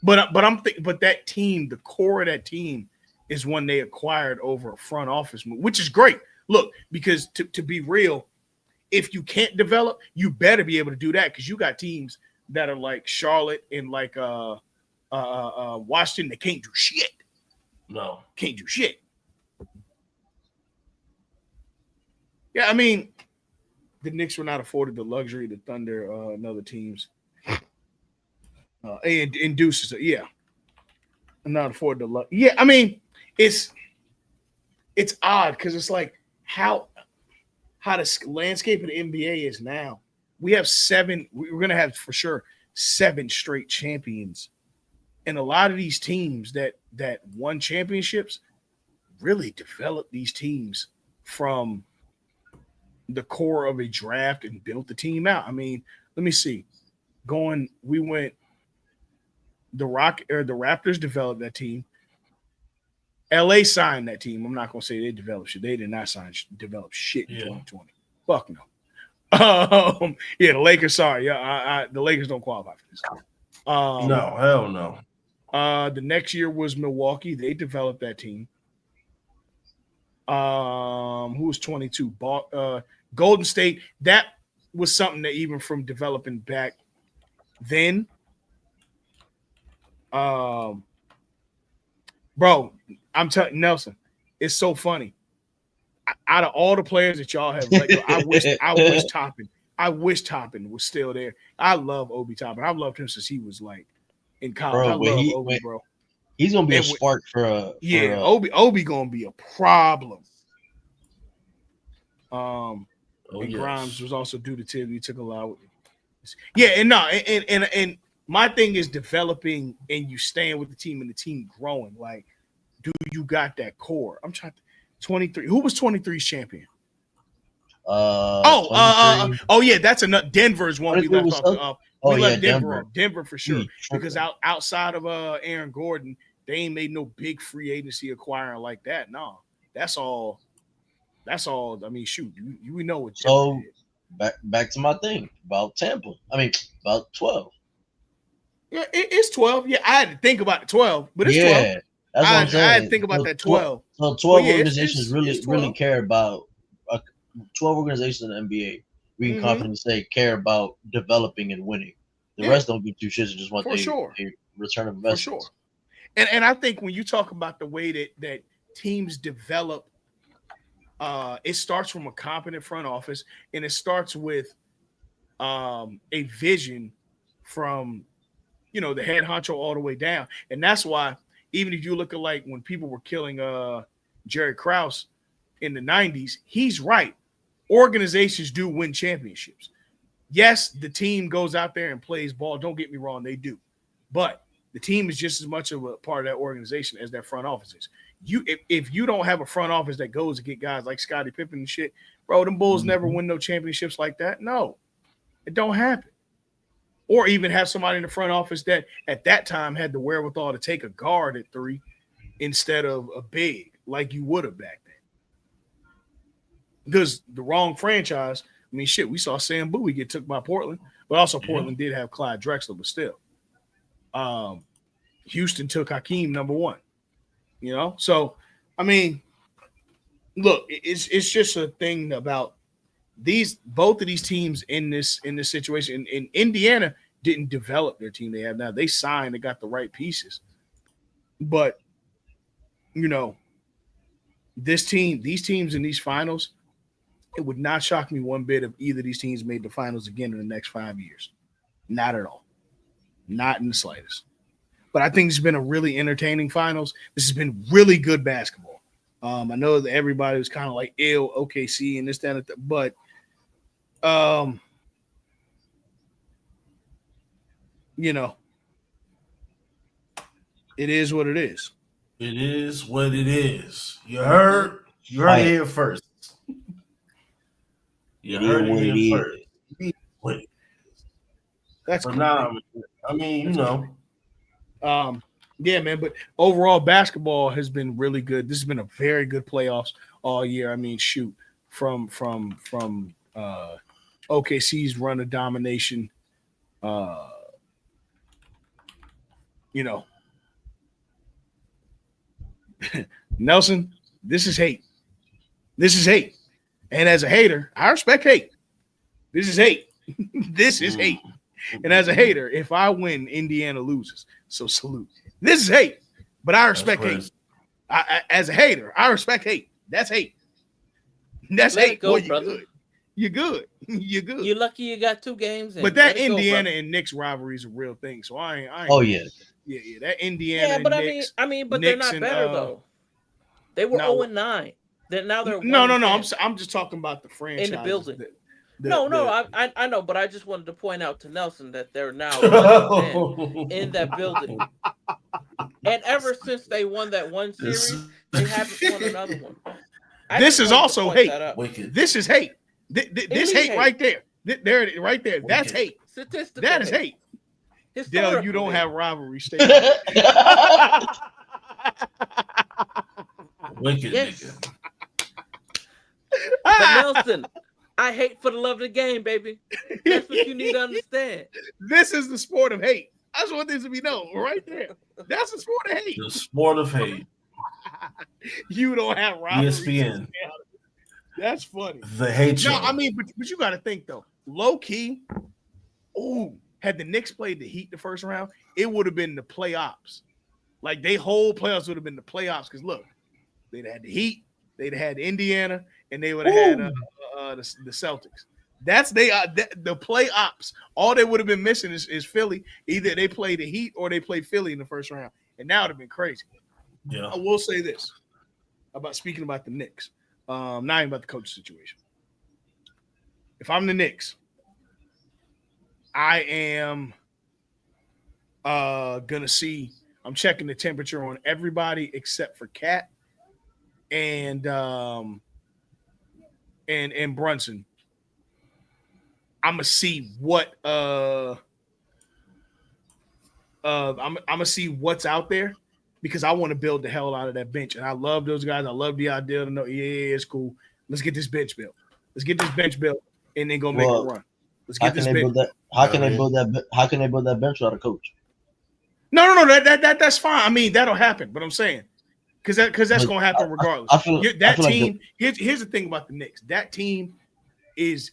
But that team, the core of that team, is one they acquired over a front office move, which is great. Look, because to be real, if you can't develop, you better be able to do that because you got teams that are like Charlotte and like Washington that can't do shit. No, can't do shit. Yeah, I mean, the Knicks were not afforded the luxury to thunder and other teams. And induces it, yeah. I'm not afforded the luck. Yeah, I mean, it's odd because it's like how the landscape of the NBA is now. We have we're gonna have for sure 7 straight champions. And a lot of these teams that won championships really developed these teams from the core of a draft and built the team out. I mean, let me see. We went the Raptors developed that team. LA signed that team. I'm not gonna say they developed shit. They did not develop shit in 2020. Fuck no. Yeah, the Lakers. Sorry, yeah, the Lakers don't qualify for this. No, hell no. The next year was Milwaukee. They developed that team. Who was 22? Golden State. That was something that even from developing back then. Bro, I'm telling Nelson, it's so funny. Out of all the players that y'all have, like, I wish Toppin was still there. I love Obi Toppin. I've loved him since he was like in college. I love Obi, bro. He's gonna be a spark for Obi gonna be a problem. And Grimes was also due to Tibbs. He took a lot. Yeah, and my thing is developing and you staying with the team and the team growing. Like, do you got that core? I'm trying to 23. Who was 23's champion? Yeah, that's enough. Denver's one we left off. We left Denver for sure. Because outside of Aaron Gordon, they ain't made no big free agency acquiring like that. No, that's all. I mean, shoot, we know what. So back to my thing about Tampa. I mean, about 12. Yeah, it's 12. Yeah, I had to think about the 12, but it's 12. That's what I'm saying. I had to think about that 12. So 12 organizations really care about 12 organizations in the NBA. We can confidently say care about developing and winning. The rest don't give two shits and just want a return of investment. For sure. And I think when you talk about the way that teams develop, it starts from a competent front office, and it starts with a vision from the head honcho all the way down. And that's why even if you look at like when people were killing Jerry Krause in the 90s, he's right. Organizations do win championships. Yes, the team goes out there and plays ball. Don't get me wrong, they do. But the team is just as much of a part of that organization as that front office is. If you don't have a front office that goes to get guys like Scottie Pippen and shit, bro, them Bulls never win no championships like that. No, it don't happen. Or even have somebody in the front office that at that time had the wherewithal to take a guard at 3 instead of a big like you would have back then. Because the wrong franchise, I mean, shit, we saw Sam Bowie get took by Portland, but also Portland did have Clyde Drexler, but still. Houston took Hakeem number 1, you know? So, I mean, look, it's just a thing about both of these teams in this situation. In Indiana didn't develop their team they have now. They signed, they got the right pieces. But, you know, these teams in these finals, it would not shock me one bit if either of these teams made the finals again in the next 5 years. Not at all. Not in the slightest. But I think it's been a really entertaining finals. This has been really good basketball. I know that everybody was kind of like, ew, OKC and this, that, and that, but you know, it is what it is. It is what it is. You heard it here first. You heard it here first. It is what it is. That's cool. Now, I mean, you know. Yeah, man, but overall basketball has been really good. This has been a very good playoffs all year. I mean, shoot, from OKC's run of domination, you know, Nelson, this is hate. This is hate. And as a hater, I respect hate. This is hate. This is hate. And as a hater, if I win, Indiana loses. So salute. This is hate. But I respect hate. As a hater, I respect hate. That's hate. That's Let hate. it go, Boy, brother. You're good. You're good. You're lucky you got 2 games. But that Indiana and Knicks rivalry is a real thing. So I ain't. Oh yeah. Yeah. That Indiana. Yeah, but and Knicks, I mean, but Knicks they're not better though. They were 0-9. Now they're no. I'm just talking about the franchise in the building. I know, but I just wanted to point out to Nelson that they're now 1-10 in that building. And ever since they won that one series, they haven't won another one. This is also hate. This is hate. This hate right there. There, right there. That's hate. That is hate. Dale, you don't have rivalry state. Wicked yes. nigga. But Nelson, I hate for the love of the game, baby. That's what you need to understand. This is the sport of hate. I just want this to be known right there. That's the sport of hate. The sport of hate. You don't have rivalry. ESPN. That's funny. The hate. No, I mean, but you got to think though. Low key. Ooh, had the Knicks played the Heat the first round, it would have been the playoffs. Like they whole playoffs would have been the playoffs. Because look, they'd had the Heat, they'd had Indiana, and they would have had the Celtics. That's the playoffs. All they would have been missing is Philly. Either they play the Heat or they play Philly in the first round, and now it'd have been crazy. Yeah, I will say this speaking about the Knicks, not even about the coach situation. If I'm the Knicks, I am gonna see. I'm checking the temperature on everybody except for Cat and Brunson. I'm gonna see what I'm gonna see what's out there because I want to build the hell out of that bench. And I love those guys. I love the idea to know, yeah, it's cool. Let's get this bench built. Let's get this bench built and then go make a run. Let's get this bench. How can they build that bench without a coach? No. That's fine. I mean, that'll happen. But I'm saying, because that's gonna happen regardless. Here's the thing about the Knicks. That team is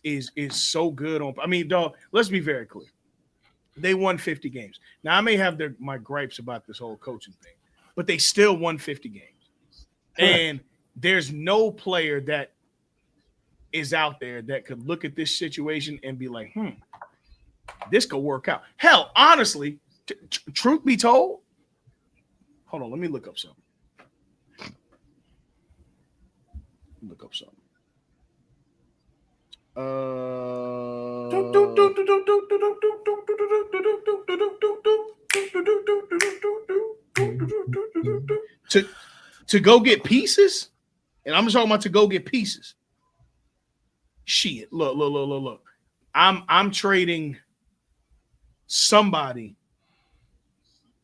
so good on. I mean, dog. Let's be very clear. They won 50 games. Now I may have my gripes about this whole coaching thing, but they still won 50 games. And there's no player that is out there that could look at this situation and be like, this could work out. Hell, honestly. Truth be told, hold on, let me look up something. Look up something. To go get pieces, and I'm talking about to go get pieces. Shit, look. I'm trading somebody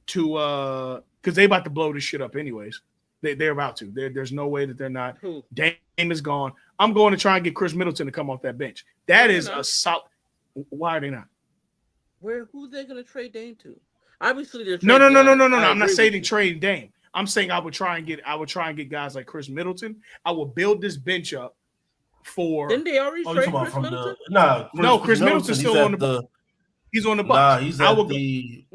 to because they about to blow this shit up anyways. They're about to. There's no way that they're not. Who? Dame is gone. I'm going to try and get Chris Middleton to come off that bench. That is a solid. Why are they not? Who they going to trade Dame to? Obviously, they're no. Giannis. I'm not saying trading Dame. I'm saying I would try and get guys like Chris Middleton. I will build this bench up for. Didn't they already trade Chris Middleton? Chris Middleton's still on the. He's on the Bucks. Nah, he's at the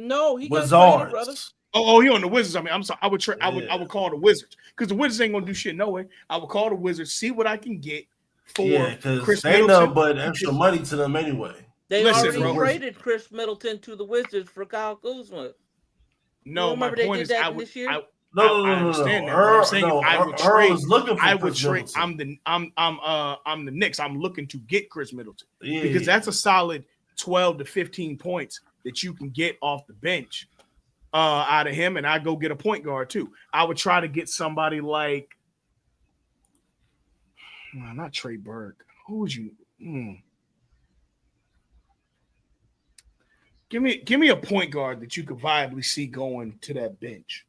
Wizards. brother. Oh, he on the Wizards. I mean, I'm sorry. I would call the Wizards because the Wizards ain't gonna do shit no way. I would call the Wizards, see what I can get for Chris they Middleton. know, but extra money to them anyway. They already traded Chris Middleton to the Wizards for Kyle Kuzma. No, my point is, this year? I understand that. I'm saying I would trade. I'm the Knicks. I'm looking to get Chris Middleton because that's a solid 12 to 15 points that you can get off the bench out of him, and I go get a point guard too. I would try to get somebody like, not Trey Burke. Who would you? Give me a point guard that you could viably see going to that bench.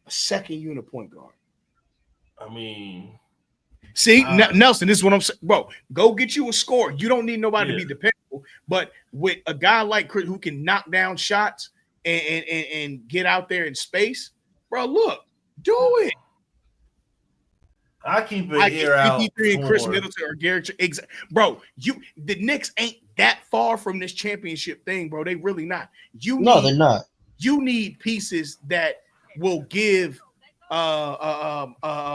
A second unit point guard. I mean, see, Nelson, this is what I'm saying, bro. Go get you a scorer. You don't need nobody to be dependable, but with a guy like Chris who can knock down shots and get out there in space, bro. Look, do it. I keep it here out. And Chris Middleton or Garrett, bro. The Knicks ain't that far from this championship thing, bro. They really not. They're not. You need pieces that will give Jalen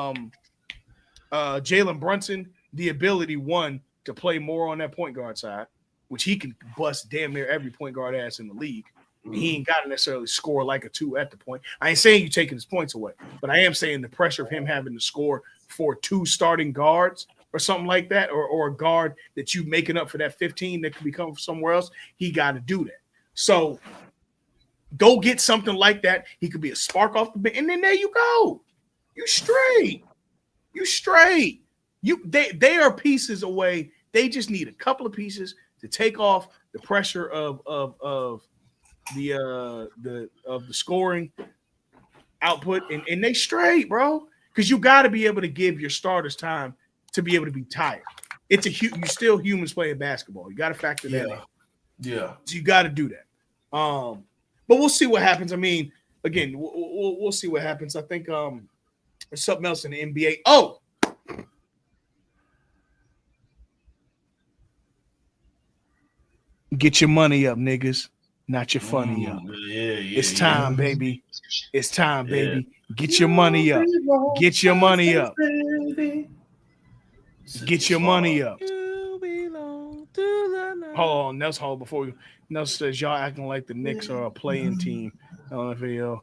Brunson the ability, one, to play more on that point guard side, which he can bust damn near every point guard ass in the league. He ain't got to necessarily score like a 2 at the point. I ain't saying you taking his points away, but I am saying the pressure of him having to score for 2 starting guards or something like that, or a guard that you making up for that 15 that could become somewhere else, he got to do that. So go get something like that. He could be a spark off the bench, and then there you go. You straight. They are pieces away. They just need a couple of pieces to take off the pressure of the scoring output, and they straight, bro. Because you got to be able to give your starters time to be able to be tired. You're still humans playing basketball. You got to factor that in. Yeah. So you got to do that. But we'll see what happens. I mean, again, we'll see what happens. I think there's something else in the NBA. Oh, get your money up, niggas. Not your funny up. It's time, baby. It's time, baby. Get your money up. Get your money up. Get your money up. Hold on, Nelson. Hold before you. Nelson says y'all acting like the Knicks are a playing team on the video.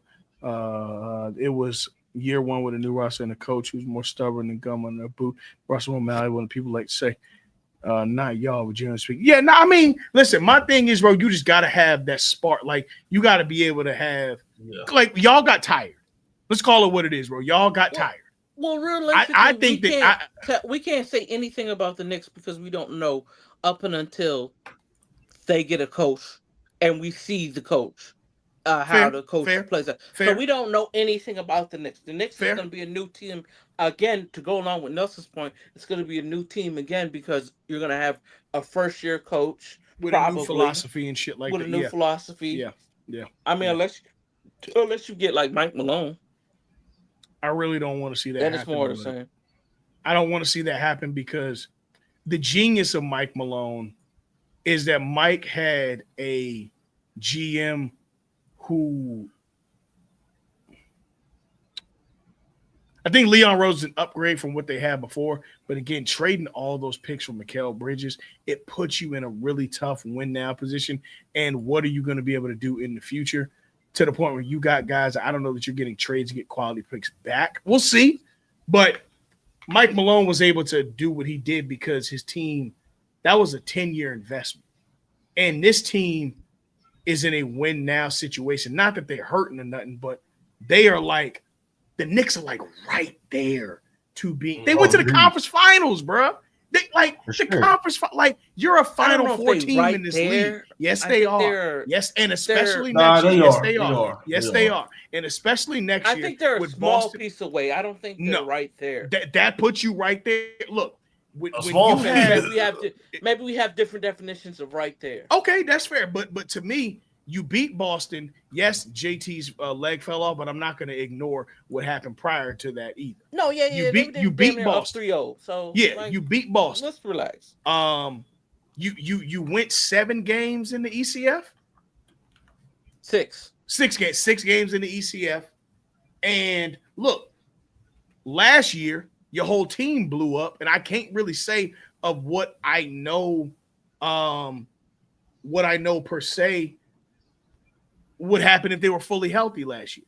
It was year 1 with a new roster and a coach who's more stubborn than gum on their boot. Russell O'Malley, when people like to say. Not y'all, but generally speaking. Yeah, no, I mean, listen, my thing is, bro, you just gotta have that spark. Like, you gotta be able to have like y'all got tired. Let's call it what it is, bro. Y'all got tired. Well, realistically, I think we can't say anything about the Knicks because we don't know up and until they get a coach and we see the coach. How the coach plays it. So we don't know anything about the Knicks. The Knicks is going to be a new team again. To go along with Nelson's point, it's going to be a new team again because you're going to have a first-year coach with a new philosophy and shit like that. With a new philosophy, yeah. I mean, unless you get like Mike Malone, I really don't want to see that. That is more the same. I don't want to see that happen because the genius of Mike Malone is that Mike had a GM who I think Leon Rose is an upgrade from what they had before. But again, trading all those picks from Mikal Bridges, it puts you in a really tough win now position. And what are you going to be able to do in the future to the point where you got guys? I don't know that you're getting trades to get quality picks back. We'll see. But Mike Malone was able to do what he did because his team, that was a 10-year investment. And this team is in a win now situation. Not that they're hurting or nothing, but they are like, the Knicks are like right there to be. They went to the conference finals, bro. They like the conference, like you're a Final Four team in this league. Yes, they are. Yes, and especially next year. Yes, they are. Yes, they are. And especially next year. I think they're a small piece away. I don't think they're right there. That puts you right there. Look, when you have maybe we have different definitions of right there. Okay, that's fair. But to me, you beat Boston. Yes, JT's leg fell off, but I'm not going to ignore what happened prior to that either. No, you beat Boston 3-0. So yeah, you beat Boston. Let's relax. You went 7 games in the ECF. 6 games in the ECF, and look, last year your whole team blew up, and I can't really say of what I know per se. Would happen if they were fully healthy last year.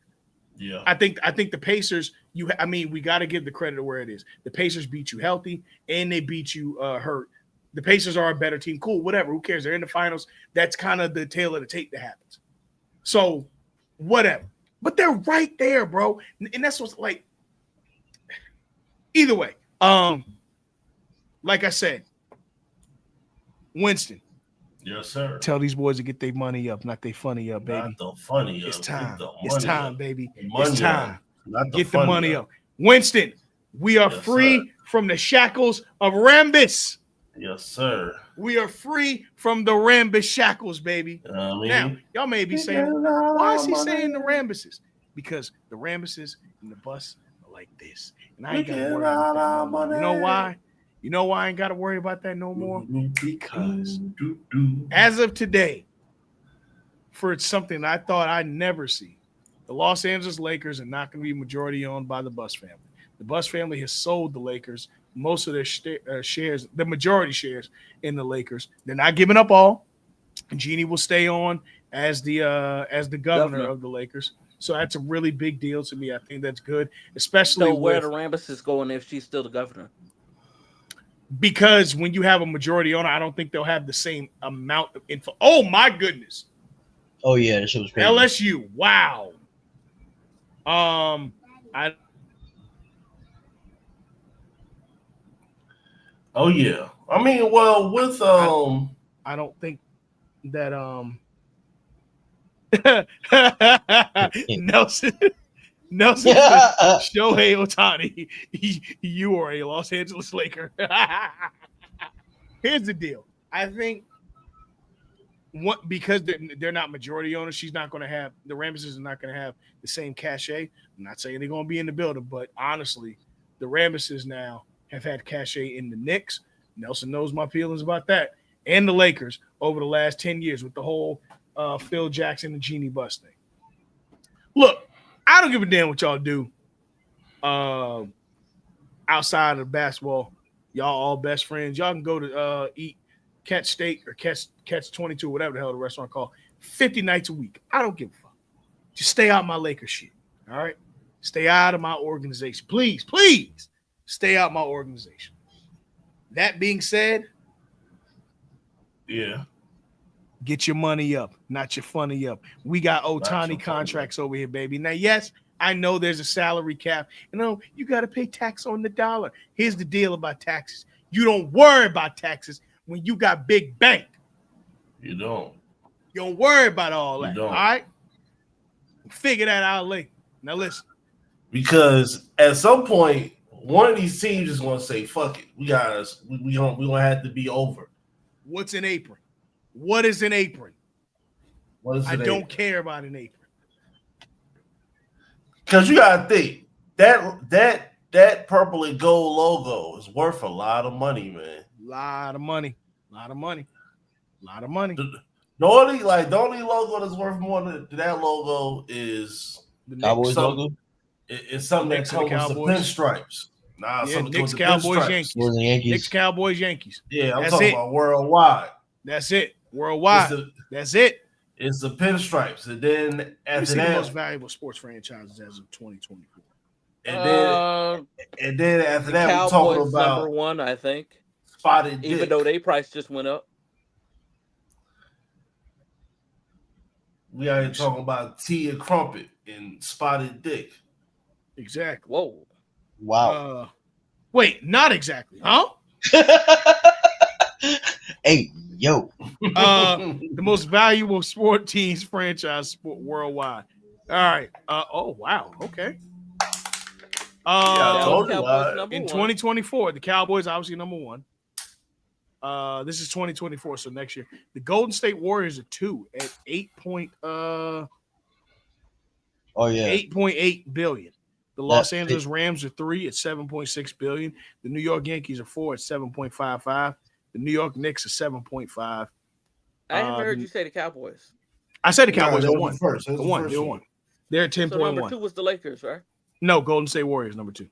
Yeah, I think the Pacers. We got to give the credit where it is. The Pacers beat you healthy, and they beat you hurt. The Pacers are a better team. Cool, whatever. Who cares? They're in the finals. That's kind of the tail of the tape that happens. So, whatever. But they're right there, bro. And that's what's like. Either way, like I said, Winston. Yes, sir. Tell these boys to get their money up, not their funny up, baby. Not the funny it's up. Time. It's time, up. Baby. It's time. Get the money up. Winston, we are free from the shackles of Rambus. Yes, sir. We are free from the Rambus shackles, baby. Now, y'all may be saying, why is he saying the Rambuses? Because the Rambuses and the bus are like this. And I ain't got to worry about that no more. You know why? You know why I ain't got to worry about that no more? Because as of today, for something I thought I'd never see, the Los Angeles Lakers are not going to be majority owned by the Buss family. The Buss family has sold the Lakers most of their shares, the majority shares in the Lakers. They're not giving up all. Jeannie will stay on as the governor of the Lakers. So that's a really big deal to me. I think that's good, especially so where the Rambus is going if she's still the governor. Because when you have a majority owner, I don't think they'll have the same amount of info. Oh my goodness! Oh yeah, that shit was crazy. LSU, wow. Oh yeah. I mean, well, with I don't think that Nelson Shohei Ohtani, you are a Los Angeles Laker. Here's the deal. I think because they're not majority owners, she's not going to have the Rambuses are not going to have the same cachet. I'm not saying they're going to be in the building, but honestly, the Rambuses now have had cachet in the Knicks. Nelson knows my feelings about that, and the Lakers over the last 10 years with the whole Phil Jackson and Jeannie Buss thing. Look, I don't give a damn what y'all do outside of basketball. Y'all all best friends. Y'all can go to eat catch steak or catch 22, whatever the hell the restaurant called, 50 nights a week. I don't give a fuck. Just stay out of my Lakers shit. All right? Stay out of my organization. Please, please stay out of my organization. That being said, yeah. Get your money up, not your funny up. We got Ohtani contracts over here, baby. Now, yes, I know there's a salary cap. You got to pay tax on the dollar. Here's the deal about taxes. You don't worry about taxes when you got big bank. You don't. You don't worry about all that. All right? Figure that out later. Now, listen. Because at some point, one of these teams is going to say, fuck it. We got us. We don't have to be over. What's an apron? What is an apron? I don't care about an apron. Because you gotta think that purple and gold logo is worth a lot of money, man. Lot of money. The only logo that's worth more than that logo is the Cowboys logo. It's something that comes with the pinstripes. Knicks, Cowboys, Yankees. Knicks, Cowboys, Yankees. Yeah, I'm talking about worldwide. That's it. Worldwide. That's it. It's the pinstripes. And then after that, the most valuable sports franchises as of 2024. And then after the that, we're Cowboys talking about #1, I think. Spotted Even Dick. though their price just went up. We are talking about Tia Crumpet and Spotted Dick. Exactly. Whoa. Wow. Wait, not exactly, huh? Hey, yo. The most valuable sport teams franchise sport worldwide. All right. Oh wow. Okay. Dallas Cowboys #1 in 2024, the Cowboys obviously #1. This is 2024, so next year. The Golden State Warriors are 2 at 8.8 billion. The Los Angeles Rams are 3 at 7.6 billion. The New York Yankees are 4 at 7.55. The New York Knicks are 7.5. I haven't heard you say the Cowboys. I said the Cowboys are one. The one. They're one. They're at 10.1. So number 2 was the Lakers, right? No, Golden State Warriors #2.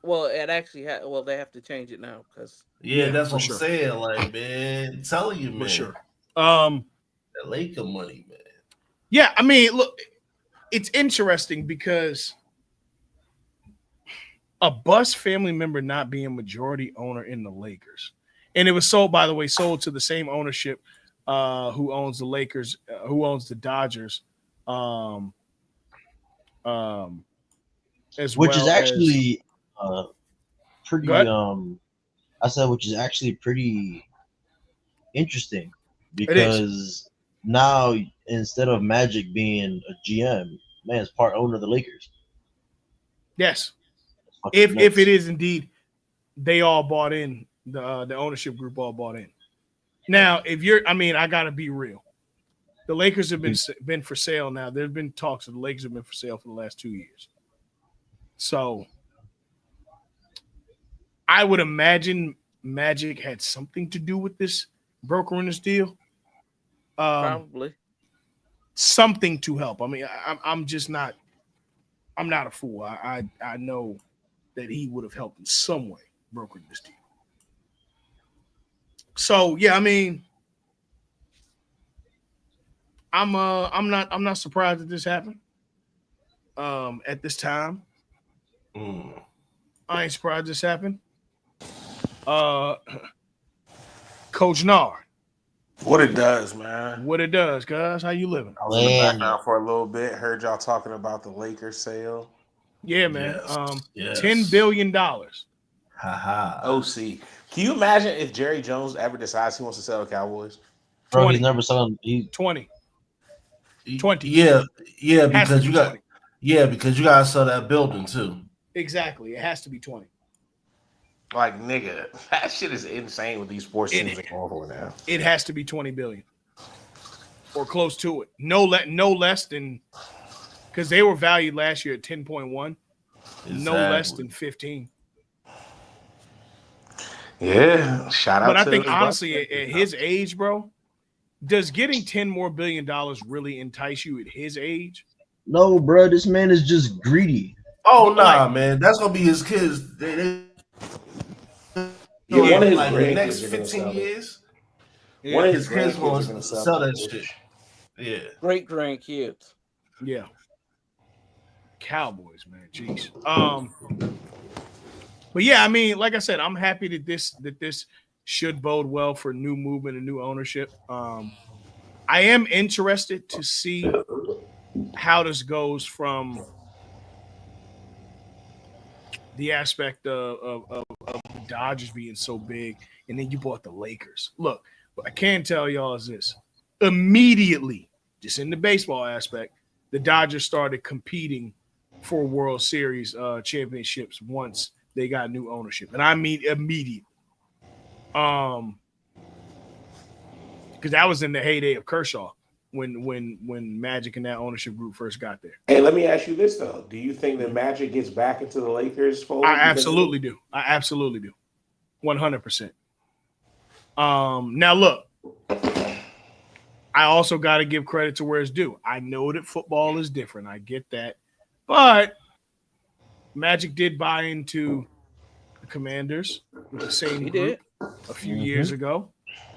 Well, it actually they have to change it now because that's what I'm saying. Like, man, I'm telling you, man. For sure. That Laker money, man. Yeah, I mean, look, it's interesting because a Bus family member not being majority owner in the Lakers, and it was sold, by the way, to the same ownership who owns the Lakers, who owns the Dodgers, as which well is actually pretty. I said, which is actually pretty interesting because now instead of Magic being a GM, man's part owner of the Lakers. Yes, if it is indeed, they all bought in. The ownership group all bought in. Now, I gotta be real. The Lakers have been for sale now. There's been talks of the Lakers have been for sale for the last 2 years. So I would imagine Magic had something to do with this brokering this deal. probably something to help. I mean, I'm just not. I'm not a fool. I know that he would have helped in some way brokering this deal. So yeah, I mean, I'm not surprised that this happened. At this time, I ain't surprised this happened. Coach Nard. What it does, man. What it does, guys. How you living? I was in the background for a little bit. Heard y'all talking about the Lakers sale. Yeah, man. Yes. $10 billion. Haha. OC. Can you imagine if Jerry Jones ever decides he wants to sell the Cowboys? Bro, 20. He's never selling. 20. Yeah, because you got 20. Because you gotta sell that building too. Exactly. It has to be 20. Like, nigga, that shit is insane with these sports teams are going for now. It has to be 20 billion. Or close to it. No less than, because they were valued last year at 10.1. Exactly. No less than 15. Yeah. Shout out to But I think honestly at his age, bro, does getting $10 more billion really entice you at his age? No, bro. This man is just greedy. Oh nah, man. That's gonna be his kids. One of his the next 15 years. One of his kids going to sell that shit. Yeah. Great grandkids. Yeah. Cowboys, man. Jeez. But yeah, I mean, like I said, I'm happy that this should bode well for new movement and new ownership. I am interested to see how this goes from the aspect of the Dodgers being so big, and then you bought the Lakers. Look, what I can tell y'all is this. Immediately, just in the baseball aspect, the Dodgers started competing for World Series championships once they got new ownership. And I mean immediately. Because that was in the heyday of Kershaw when Magic and that ownership group first got there. Hey, let me ask you this though: do you think that Magic gets back into the Lakers fold? I absolutely do. 100%. Now look, I also got to give credit to where it's due. I know that football is different. I get that, but Magic did buy into the Commanders with the same group a few years ago.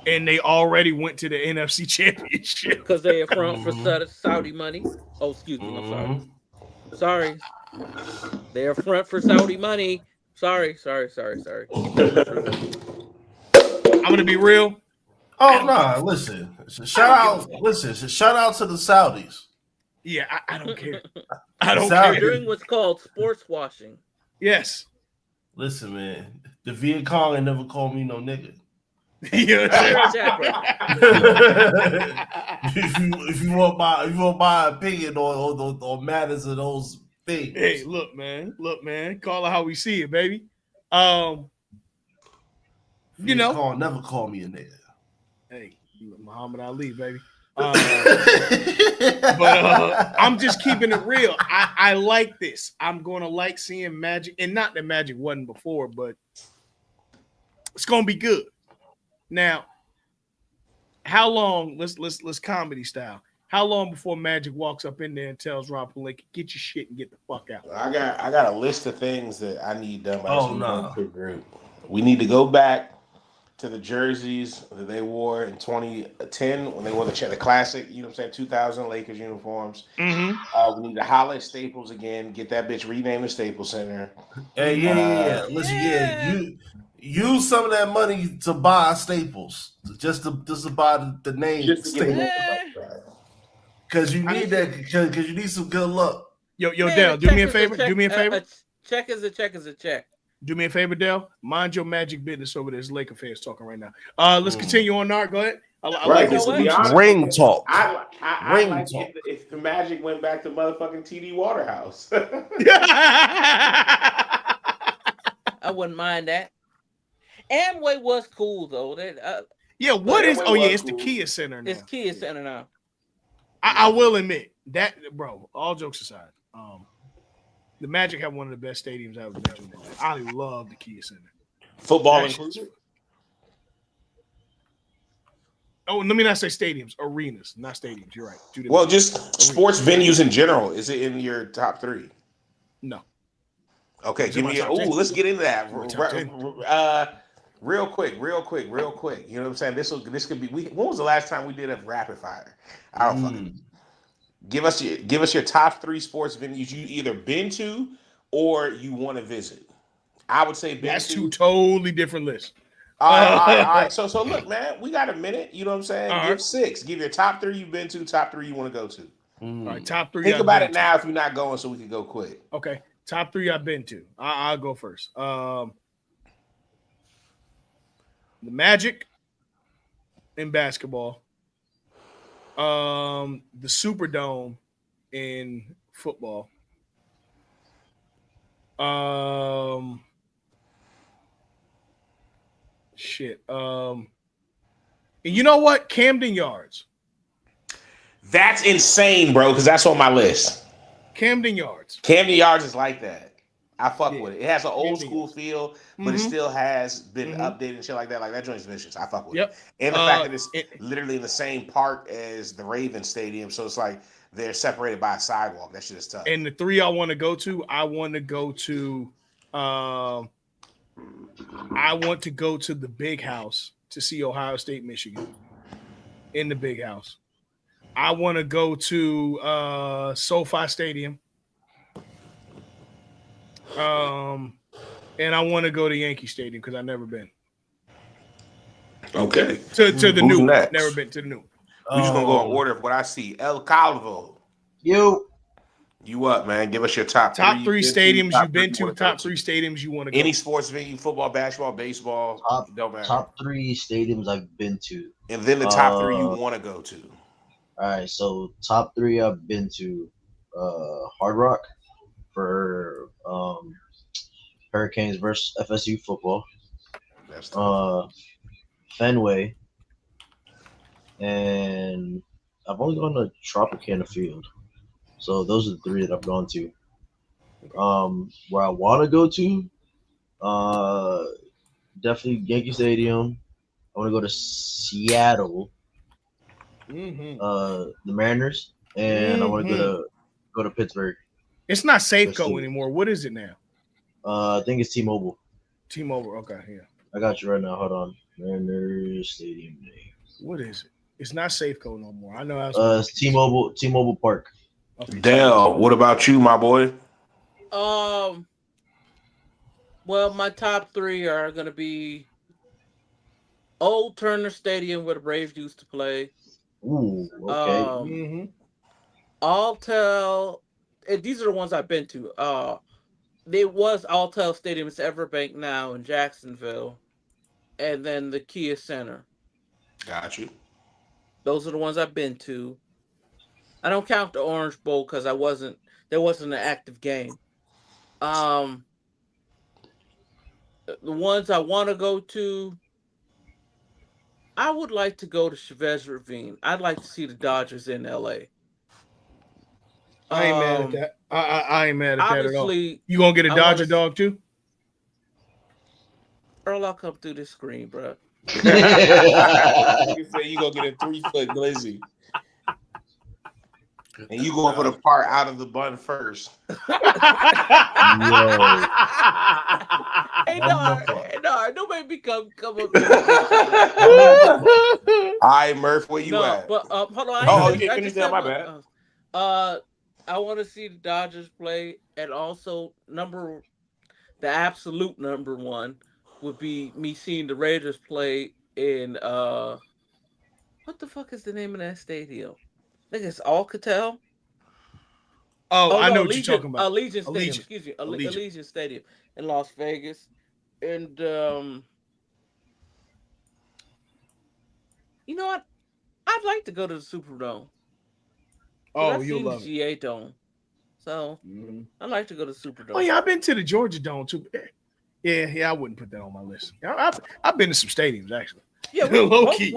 And they already went to the NFC Championship because they are from for Saudi money. Oh, excuse me, I'm sorry. They're front for Saudi money. Sorry. Keep telling the truth. I'm gonna be real. Oh no! Listen, shout out to the Saudis. Yeah, I don't care. I don't They're care. doing what's called sports washing. Yes. Listen, man. The Viet Cong ain't never called me no nigga. You're a Jack, if you want my opinion on matters of those things. Hey, look, man. Call it how we see it, baby. You know, Call never call me a nigga. Hey, Muhammad Ali, baby. But I'm just keeping it real. I like this. I'm going to like seeing Magic, and not that Magic wasn't before, but it's going to be good. Now, how long? Let's comedy style. How long before Magic walks up in there and tells Rob Pelinka, "Get your shit and get the fuck out"? I got a list of things that I need done by no. group. We need to go back to the jerseys that they wore in 2010 when they wore the classic, 2000 Lakers uniforms. Mm-hmm. We need to holler at Staples again, get that bitch renamed the Staples Center. Hey, yeah. Listen, you use some of that money to buy Staples, just to buy the name Staples. Because you need that, because you need some good luck. Yo, Dale, do me a favor. Do me a favor. A check is a check. Do me a favor, Dale. Mind your Magic business over there. There's Laker fans talking right now. Let's continue on, Nart. Go ahead. I like this. Ring talk. I like talk. If the Magic went back to motherfucking TD Waterhouse. I wouldn't mind that. Amway was cool though. Yeah, what is? Oh yeah, it's the Kia Center now. It's Kia Center now. I will admit that, bro. All jokes aside, the Magic have one of the best stadiums I've ever been to. I love the Kia Center. Football inclusive. Oh, let me not say stadiums, arenas, not stadiums. You're right. Well, just sports venues in general. Is it in your top 3? No. Okay, give me. Let's get into that. Real quick. You know what I'm saying? This could be. When was the last time we did a rapid fire? I don't fucking. Give us your top 3 sports venues you either been to or you want to visit. I would say that's 2 totally different lists. All right. So look, man, we got a minute. You know what I'm saying? All Give right. 6. Give your top 3 you've been to, top 3 you want to go to. All right, top 3. Think about it now if you're not going, so we can go quick. Okay, top 3 I've been to. I'll go first. The Magic in basketball. The Superdome in football. And you know what? Camden Yards. That's insane, bro, because that's on my list. Camden Yards is like that. I fuck with it. It has an old school feel, but it still has been updated and shit like that. Like that joint's vicious. I fuck with it. And the fact that it's literally in the same park as the Ravens Stadium, so it's like they're separated by a sidewalk. That shit is tough. And the 3 I want to go to the Big House to see Ohio State, Michigan. In the Big House. I want to go to SoFi Stadium. And I want to go to Yankee Stadium because I've never been. Okay. To the new one. Next? Never been to the new. We're just gonna go in order of what I see. El Calvo. You up, man? Give us your top 3 stadiums you've been to. Top 3 stadiums you want to go. Any sports venue, football, basketball, baseball. Don't matter. Top 3 stadiums I've been to. And then the top 3 you want to go to. All right, so top 3 I've been to Hard Rock for Hurricanes versus FSU football. That's Fenway, and I've only gone to Tropicana Field. So those are the 3 that I've gone to. Where I want to go to, definitely Yankee Stadium. I want to go to Seattle, the Mariners, and I want to go to Pittsburgh. It's not Safeco anymore. What is it now? I think it's T-Mobile. T-Mobile. Okay, yeah. I got you right now. Hold on. Mariners Stadium name. What is it? It's not Safeco no more. I know. It's T-Mobile Park. Okay. Dale, what about you, my boy? Well, my top three are gonna be Old Turner Stadium where the Braves used to play. Ooh, okay. Alltel, and these are the ones I've been to. There was Alltel Stadium, it's Everbank now in Jacksonville, and then the Kia Center. Got you. Those are the ones I've been to. I don't count the Orange Bowl because there wasn't an active game. Um, the ones I want to go to, I would like to go to Chavez Ravine. I'd like to see the Dodgers in LA. I ain't mad at that. I ain't mad at that at all. You gonna get a Dodger dog too? Earl, I'll come through this screen, bro. You can say you gonna get a 3-foot glizzy. And you going for the part out of the bun first. Hey, no, don't make me come up. All right, Murph, where you at? But hold on. You didn't finish that. My bad. I want to see the Dodgers play, and also the absolute number one would be me seeing the Raiders play in what the fuck is the name of that stadium? I think it's Alcatel. I know what you're talking about. Allegiant Stadium. Excuse me, Allegiant Stadium in Las Vegas, and you know what? I'd like to go to the Superdome. I've seen the GA Dome, so I'd like to go to the Superdome. Oh yeah, I've been to the Georgia Dome too. Yeah, I wouldn't put that on my list. I've been to some stadiums actually. Yeah, we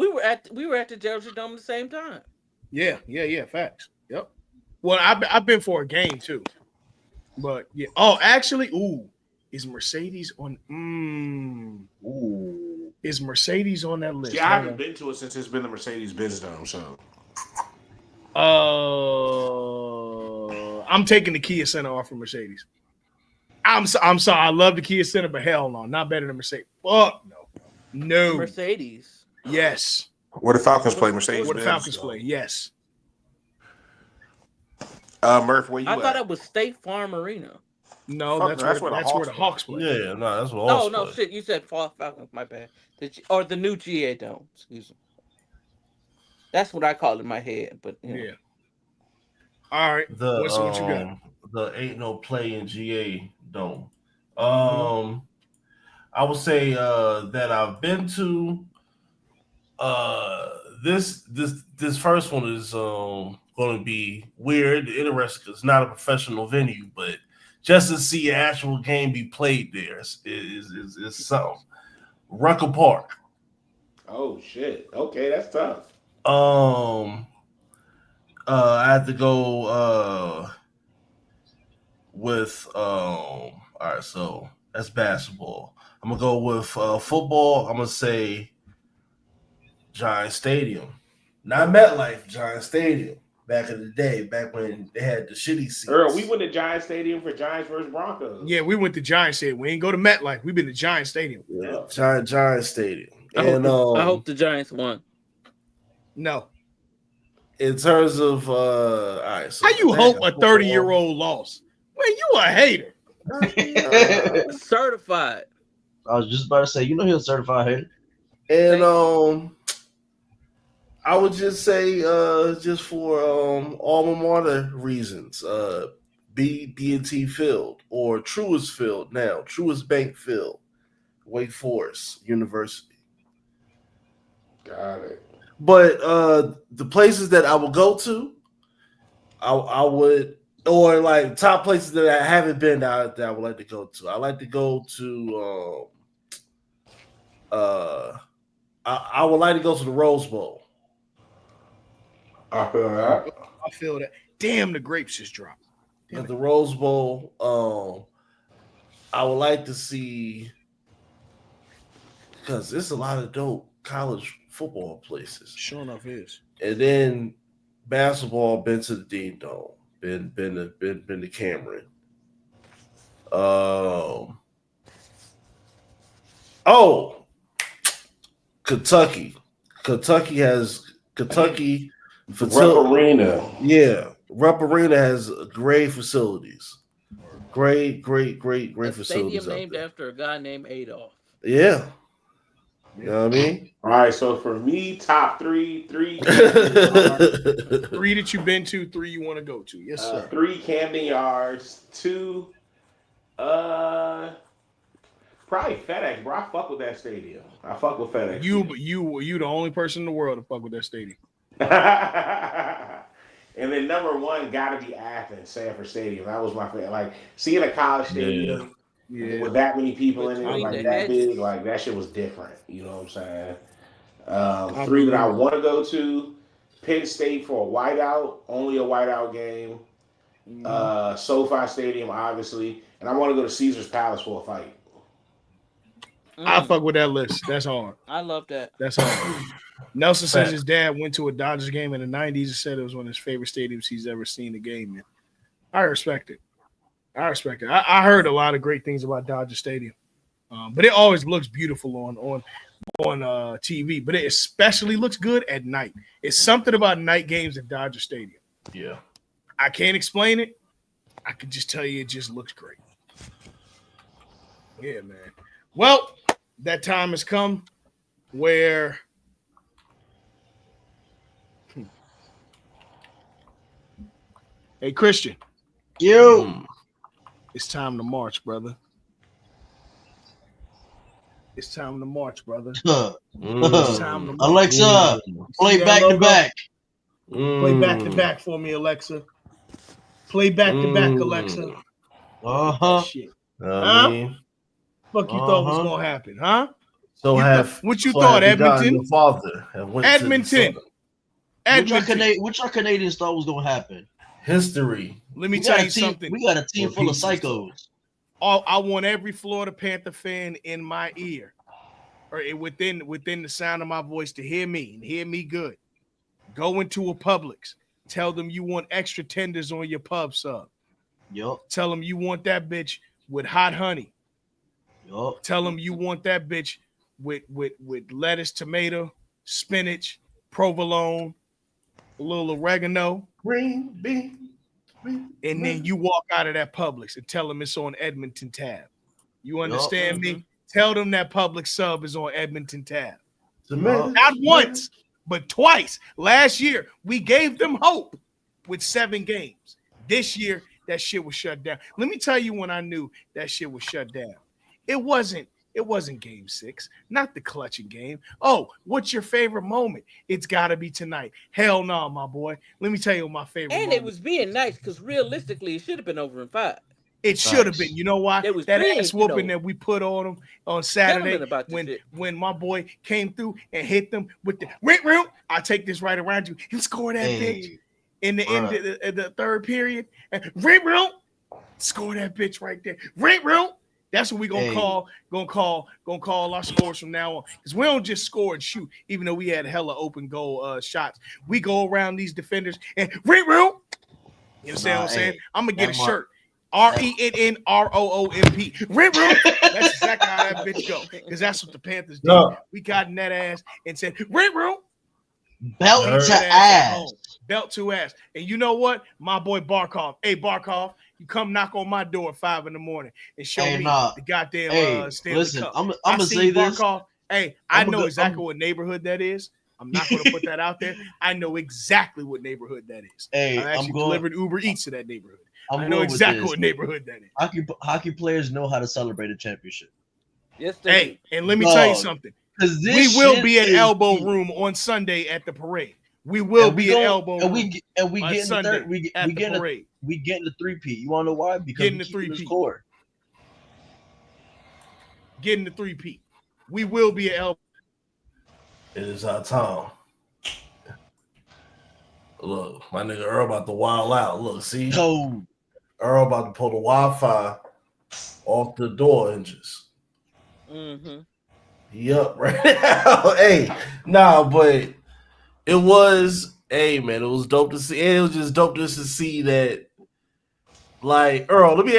were at the Georgia Dome at the same time. Yeah, facts. Yep. Well, I've been for a game too, but yeah. Oh, actually, is Mercedes on? Is Mercedes on that list? Yeah, I haven't been to it since it's been the Mercedes-Benz Dome. So, I'm taking the Kia Center off for Mercedes. I'm sorry. I love the Kia Center, but hell no, not better than Mercedes. Fuck no. Mercedes. Yes. Where the Falcons play, Mercedes. Where the Falcons play, yes. Murph, where you at? I thought it was State Farm Arena. No, that's where the Hawks play. Yeah, no, that's what Hawks play. No, shit, you said Falcons, my bad. Or the new GA Dome, excuse me. That's what I call it in my head, but yeah. All right. What you got? The ain't no play in GA Dome. I would say that I've been to. This first one is going to be weird, interesting. It's not a professional venue, but just to see an actual game be played there is something. Rucker Park. Oh shit! Okay, that's tough. I had to go with all right, so that's basketball. I'm gonna go with football. I'm gonna say Giant Stadium, not MetLife. Giant Stadium. Back in the day, back when they had the shitty seats. Earl, we went to Giant Stadium for Giants versus Broncos. Yeah, we went to Giant Stadium. We ain't go to MetLife. We've been to Giant Stadium. Yeah, Giant Stadium. I hope the Giants won. No. In terms of all right, so how you hope a 30-year-old lost? Man, you a hater. Certified. I was just about to say, he's a certified hater. And I would just say, just for alma mater reasons, B&T Field or Truist Field now, Truist Bank Field, Wake Forest University. Got it. But the places that I would go to, I would, or like top places that I haven't been that I would like to go to. I like to go to, I would like to go to the Rose Bowl. I feel that. Damn, the grapes just dropped. At the Rose Bowl, I would like to see, because there's a lot of dope college football places. Sure enough is. And then basketball, been to the Dean Dome, been to Cameron. Kentucky. Kentucky Rupp Arena. Yeah, Rupp Arena has great facilities. Great facilities. Stadium named after a guy named Adolf. Yeah. You know what I mean? All right, so for me, top three three that you've been to, 3 you want to go to. Yes, sir. 3 Camden Yards, 2 probably FedEx, bro. I fuck with that stadium. I fuck with FedEx. You the only person in the world to fuck with that stadium. And then number 1 gotta be Athens, Sanford Stadium. That was my favorite. Like seeing a college stadium with that many people in it, like that big, like that shit was different. You know what I'm saying? 3 that I want to go to: Penn State for a whiteout, only a whiteout game. SoFi Stadium, obviously, and I want to go to Caesar's Palace for a fight. I fuck with that list. That's hard. I love that. That's hard. Nelson says his dad went to a Dodgers game in the 90s and said it was one of his favorite stadiums he's ever seen a game in. I respect it. I heard a lot of great things about Dodger Stadium, but it always looks beautiful on TV. But it especially looks good at night. It's something about night games at Dodger Stadium. Yeah, I can't explain it. I can just tell you it just looks great. Yeah, man. Well, that time has come where hey, Christian. It's time to march, brother. It's time to march, brother. It's time to march. Alexa, play back to back. Play back to back for me, Alexa. Play back to back, Alexa. Shit. Fuck you thought was gonna happen, huh? So what you thought, Edmonton? Your father Edmonton. Which our Canadians thought was gonna happen? History. Let me tell you something. We got a team full of psychos. I want every Florida Panther fan in my ear, or within the sound of my voice, to hear me and hear me good. Go into a Publix. Tell them you want extra tenders on your pub sub. Yup. Tell them you want that bitch with hot honey. Yup. Tell them you want that bitch with lettuce, tomato, spinach, provolone, a little oregano, green bean. And then you walk out of that Publix and tell them it's on Edmonton tab. You understand me? Tell them that Publix sub is on Edmonton tab. Not once, but twice. Last year, we gave them hope with 7 games. This year, that shit was shut down. Let me tell you when I knew that shit was shut down. It wasn't game 6, not the clutching game. Oh, what's your favorite moment? It's got to be tonight. Hell no, my boy. Let me tell you what my favorite moment. It was being nice because realistically, it should have been over in 5. It should have been. You know why? That ass whooping that we put on them on Saturday when my boy came through and hit them with the root. I take this right around you. He scored that bitch in the end of the third period. And score that bitch right there. That's what we gonna call our scores from now on. Because we don't just score and shoot, even though we had hella open goal shots. We go around these defenders and You understand what I'm saying? I'm gonna get a shirt. RENNROOMP. That's exactly how that bitch go. Because that's what the Panthers did. No. We got in that ass and said, Belt to ass. Belt to ass. And you know what? My boy Barkov. Hey, Barkov, you come knock on my door at 5 a.m. and show me the goddamn Stanley Cup. I'm gonna say Barkov, this. I know exactly what neighborhood that is. I'm not going to put that out there. I know exactly what neighborhood that is. I actually delivered Uber Eats to that neighborhood. I know exactly what neighborhood that is. Hockey players know how to celebrate a championship. Yes, and let me tell you something. We will be at Elbow Room on Sunday at the parade. We will be at Elbow Room. We get in the parade. We get in the 3P. You want to know why? Because getting the 3P. Getting the 3P. We will be at Elbow. It is our time. Look, my nigga Earl about to wild out. Look, see? Earl about to pull the Wi-Fi off the door hinges. Yup, right now. But it was, man, it was dope to see. It was just dope just to see that. Like, Earl, let me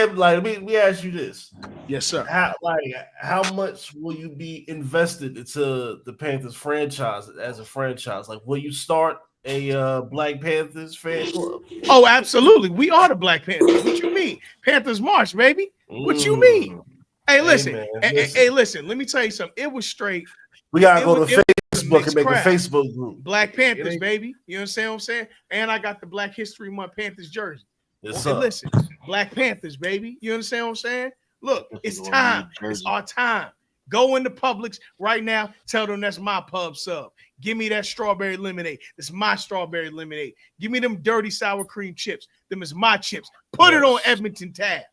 ask you this. Yes, sir. How much will you be invested into the Panthers franchise as a franchise? Like, will you start a Black Panthers fan club? Oh, absolutely. We are the Black Panthers. What you mean? Panthers March, baby. What you mean? Hey, listen. Hey, listen. Let me tell you something. It was straight. We gotta go to Facebook and make a Facebook group. Black Panthers, baby. You understand what I'm saying? And I got the Black History Month Panthers jersey. Yes, okay, listen. Black Panthers, baby. You understand what I'm saying? Look, it's time. It's our time. Go into Publix right now. Tell them that's my pub sub. Give me that strawberry lemonade. It's my strawberry lemonade. Give me them dirty sour cream chips. Them is my chips. Put it on Edmonton tab.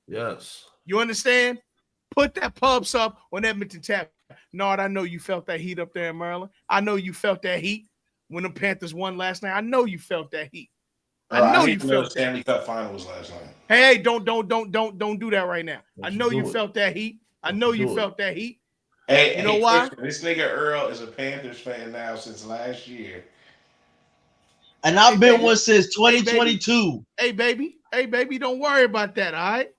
Yes. You understand? Put that pub sub on Edmonton tab. Nard, I know you felt that heat up there in Maryland. I know you felt that heat when the Panthers won last night. I know you felt that heat. I know you felt that. Stanley Cup final was last night. Hey, don't do that right now. I know you felt that heat. I know you felt that heat. Hey, you know why? This nigga Earl is a Panthers fan now since last year. And I've been one since 2022. Hey, baby. Hey, baby, don't worry about that, all right?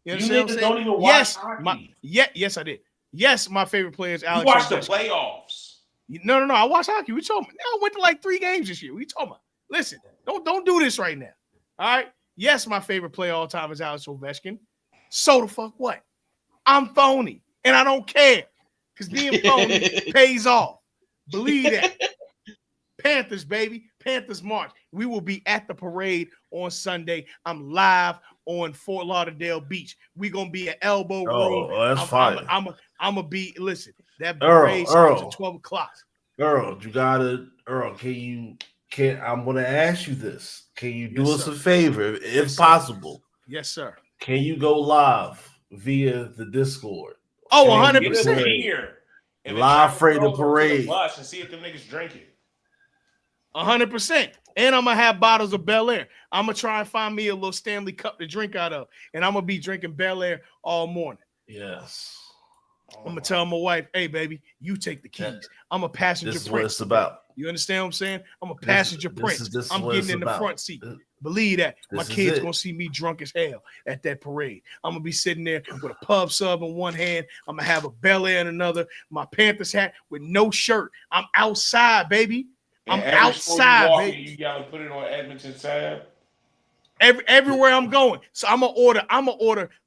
You niggas don't even watch hockey. Yes, I did. Yes, my favorite player is Alex. You watched the playoffs. No. I watched hockey. We talking. I went to like 3 games this year. We talking about. Listen, don't do this right now. All right. Yes, my favorite player all time is Alex Ovechkin. So the fuck what? I'm phony, and I don't care because being phony pays off. Believe that. Panthers, baby. Panthers March. We will be at the parade on Sunday. I'm live on Fort Lauderdale Beach. We're gonna be at Elbow Room. Oh, that's fine. I'm gonna be. Listen, that parade starts at 12 o'clock. Earl, I'm gonna ask you this. Can you do us a favor, if possible? Yes, sir. Can you go live via the Discord? Oh, 100%. Here. Live freight the parade. Bus and see if them niggas drink it. 100%. And I'm gonna have bottles of Bel Air. I'm gonna try and find me a little Stanley Cup to drink out of, and I'm gonna be drinking Bel Air all morning. Yes. I'm gonna tell my wife, "Hey, baby, you take the keys. I'm a passenger This is prince." what it's about. You understand what I'm saying? I'm a passenger prince. I'm getting in the front seat. Believe that. My This is kids it. gonna see me drunk as hell at that parade. I'm gonna be sitting there with a pub sub in one hand. I'm gonna have a Bel Air in another. My Panthers hat with no shirt. I'm outside, baby. I'm outside, baby. You gotta put it on Edmonton tab. Everywhere I'm going. So I'm gonna order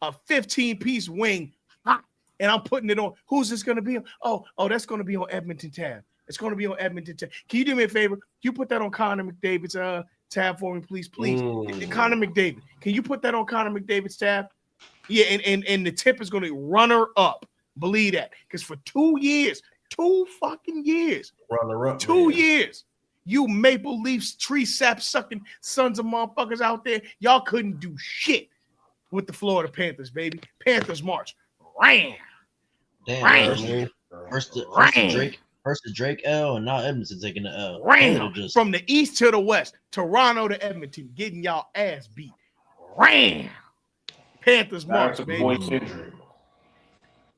a 15-piece wing, and I'm putting it on. Who's this gonna be on? Oh, that's gonna be on Edmonton tab. It's gonna be on Edmonton tab. Can you do me a favor? You put that on Connor McDavid's tab for me, please. Connor McDavid. Can you put that on Connor McDavid's tab? Yeah, and the tip is gonna runner up. Believe that. Because for 2 years, 2 fucking years, runner up, 2 years. You Maple Leafs tree sap sucking sons of motherfuckers out there, y'all couldn't do shit with the Florida Panthers, baby. Panthers March. Ram. Damn. First the Drake L, and now Edmonton taking the L. Ram. From the east to the west, Toronto to Edmonton, getting y'all ass beat. Ram. Panthers March, baby.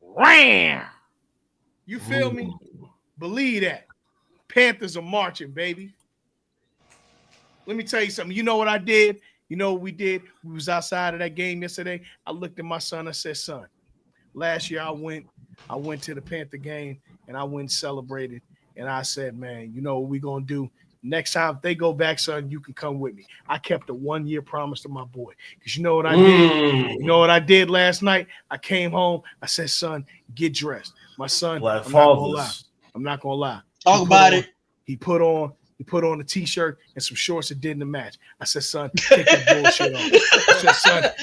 Ram. You feel me? Believe that. Panthers are marching, baby. Let me tell you something. You know what I did? You know what we did? We was outside of that game yesterday. I looked at my son. I said, son, last year I went to the Panther game and I went and celebrated. And I said, man, you know what we gonna do? Next time if they go back, son, you can come with me. I kept a 1-year promise to my boy. Because you know what I did? You know what I did last night? I came home. I said, son, get dressed. My son, I'm not gonna lie. Talk about it. He put on a t-shirt and some shorts that didn't match. I said, son, take that bullshit off.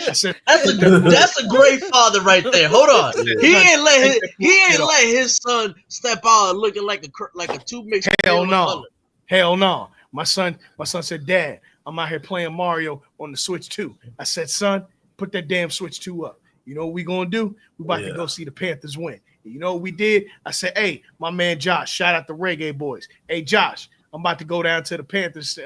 I said, that's a great father right there. Hold on. He ain't let his son step out looking like a two mixed. Hell no. My son said, Dad, I'm out here playing Mario on the Switch 2. I said, son, put that damn Switch 2 up. You know what we gonna do? We about to go see the Panthers win. You know what we did? I said, hey, my man Josh, shout out the Reggae Boys. Hey, Josh, I'm about to go down to the Panthers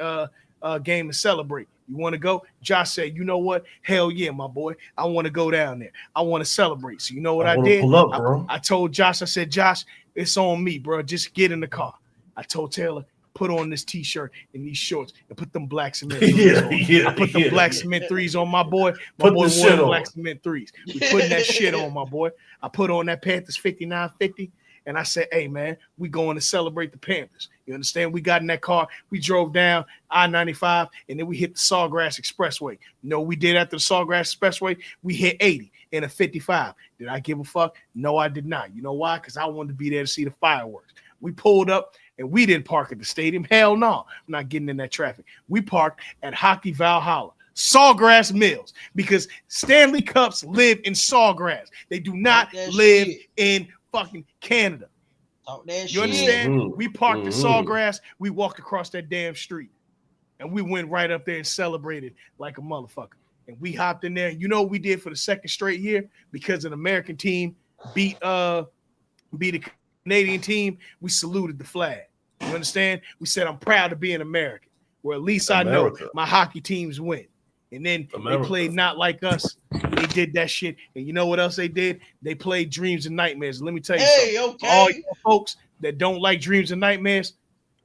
game and celebrate. You want to go? Josh said, you know what? Hell yeah, my boy. I want to go down there. I want to celebrate. So you know what I did? Pull up, bro. I told Josh, I said, Josh, it's on me, bro. Just get in the car. I told Taylor, put on this t-shirt and these shorts and put them black cement threes on. I put them black cement threes on my boy. My boy wore black cement threes. We putting that shit on, my boy. I put on that Panthers 5950 and I said, hey, man, we going to celebrate the Panthers. You understand? We got in that car. We drove down I-95, and then we hit the Sawgrass Expressway. You know what we did after the Sawgrass Expressway? We hit 80 in a 55. Did I give a fuck? No, I did not. You know why? Because I wanted to be there to see the fireworks. We pulled up, and we didn't park at the stadium. Hell no. I'm not getting in that traffic. We parked at Hockey Valhalla, Sawgrass Mills, because Stanley Cups live in Sawgrass. They do not live in fucking Canada. You understand? Mm-hmm. We parked at Sawgrass. We walked across that damn street, and we went right up there and celebrated like a motherfucker. And we hopped in there. You know what we did for the second straight year? Because an American team beat a Canadian team, we saluted the flag. You understand? We said, I'm proud to be an American. Well, at least I know my hockey teams win. And then they played not like us. They did that shit. And you know what else they did? They played Dreams and Nightmares. Let me tell you something. Okay. All you folks that don't like Dreams and Nightmares,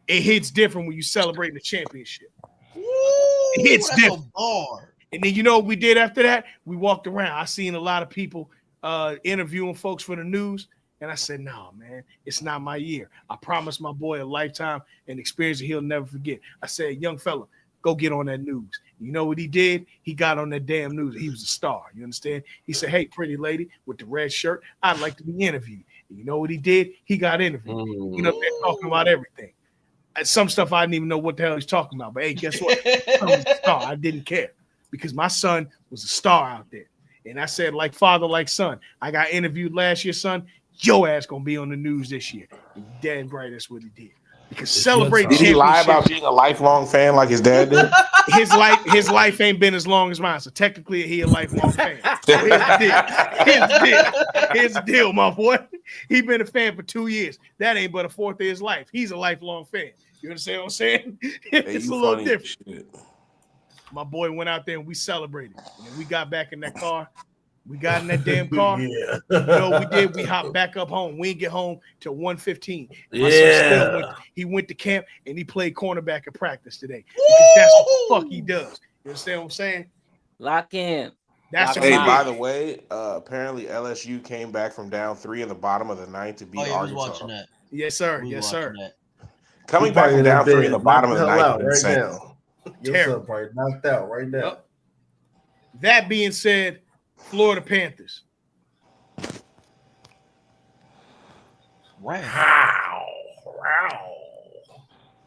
it hits different when you celebrate the championship. It hits different. And then you know what we did after that? We walked around. I seen a lot of people interviewing folks for the news. And I said, no, man, it's not my year. I promised my boy a lifetime and experience that he'll never forget. I said, young fella, go get on that news. You know what he did? He got on that damn news. He was a star. You understand? He said, hey, pretty lady with the red shirt, I'd like to be interviewed. And you know what he did? He got interviewed. You know, they're talking about everything. And some stuff I didn't even know what the hell he's talking about. But hey, guess what? I was a star. I didn't care because my son was a star out there. And I said, like father, like son. I got interviewed last year, son. Your ass gonna be on the news this year. And damn right, that's what he did. Because celebrating. Did he lie about being a lifelong fan like his dad did? His life ain't been as long as mine. So technically, he a lifelong fan. So here's the deal, my boy. He been a fan for 2 years. That ain't but a fourth of his life. He's a lifelong fan. You understand what I'm saying? It's a little different. Shit. My boy went out there and we celebrated. And then we got back in that car. We got in that damn car. Yeah. You know what we did? We hopped back up home. We didn't get home till 1:15. My son still went to camp and he played cornerback at practice today. Because that's what the fuck he does. You understand what I'm saying? Lock in. By the way, apparently LSU came back from down 3 in the bottom of the 9th to beat Arkansas. Watching that. Yes, sir. Yes, sir. Coming back from down 3 in the bottom of the 9th right now. Your son probably knocked out right now. Yep. That being said, Florida Panthers. Wow.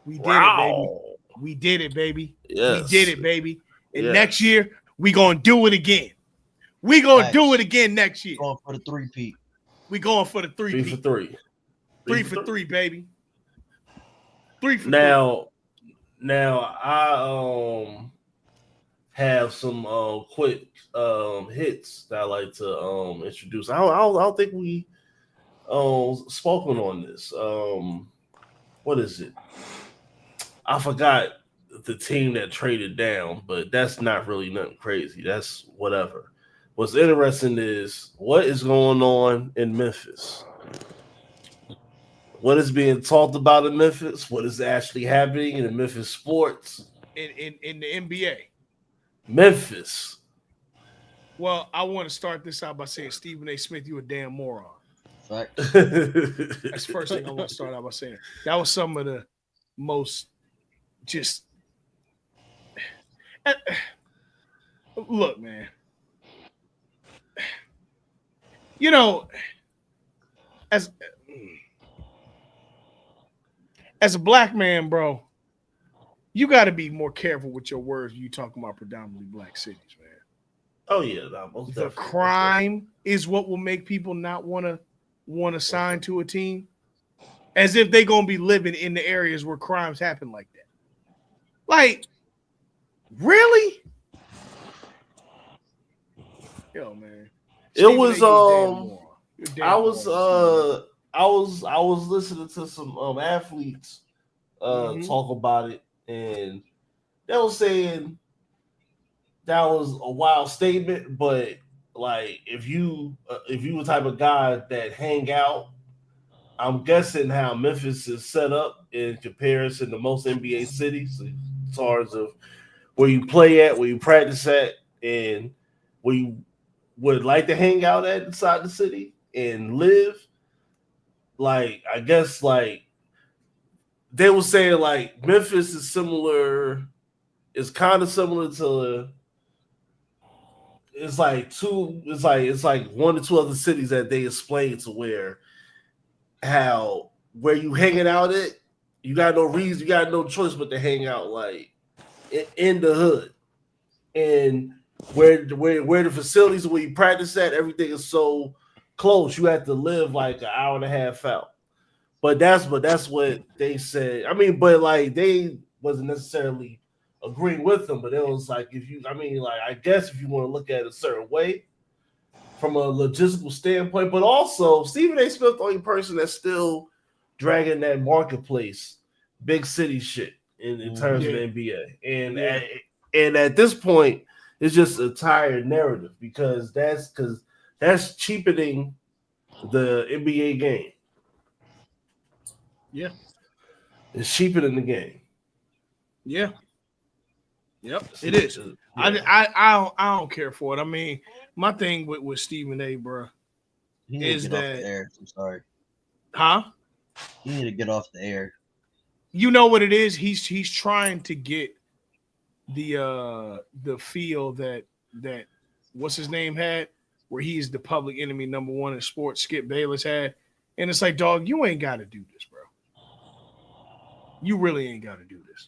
We did it, baby. We did it, baby. Yes. We did it, baby. And next year, we going to do it again. We going to do it again next year. Going for the 3-peat. We going for the 3-peat. 3 for 3. 3 for 3, baby. 3 for 3. Now I have some quick hits that I like to introduce. I don't think we spoken on this. What is it? I forgot the team that traded down, but that's not really nothing crazy. That's whatever. What's interesting is what is going on in Memphis. What is being talked about in Memphis? What is actually happening in the Memphis sports? In the NBA. Memphis. Well, I want to start this out by saying, Stephen A. Smith, you a damn moron. Fact. That's the first thing I want to start out by saying. That was some of the most just look, man. You know, as a black man, bro, you got to be more careful with your words when you talking about predominantly black cities, man. Oh yeah, the crime is what will make people not want to sign to a team, as if they're gonna be living in the areas where crimes happen like that. Like, really? Yo, man. It was I was listening to some athletes talk about it, and they were saying that was a wild statement, but like if you the type of guy that hang out, I'm guessing how Memphis is set up in comparison to most NBA cities as far as of where you play at, where you practice at, and where you would like to hang out at inside the city and live. like I guess like they were saying like Memphis is similar, it's kind of similar to it's like one or two other cities that they explained to where you hanging out at, you got no reason, you got no choice but to hang out like in the hood. And where the facilities where you practice at, everything is so close. You have to live like an hour and a half out. But that's what they said. I mean, but like they wasn't necessarily agreeing with them, but it was like I guess if you want to look at it a certain way from a logistical standpoint, but also Stephen A. Smith, the only person that's still dragging that marketplace, big city shit in terms of the NBA. And at this point, it's just a tired narrative because that's cheapening the NBA game. Yeah. It's cheapening the game. Yeah. Yep, it is. Yeah. I don't care for it. I mean, my thing with Stephen A, bro, is that off the air. I'm sorry. Huh? You need to get off the air. You know what it is? He's trying to get the feel that what's his name had, where he's the public enemy number one in sports, Skip Bayless had. And it's like, dog, you ain't got to do this, bro. You really ain't got to do this.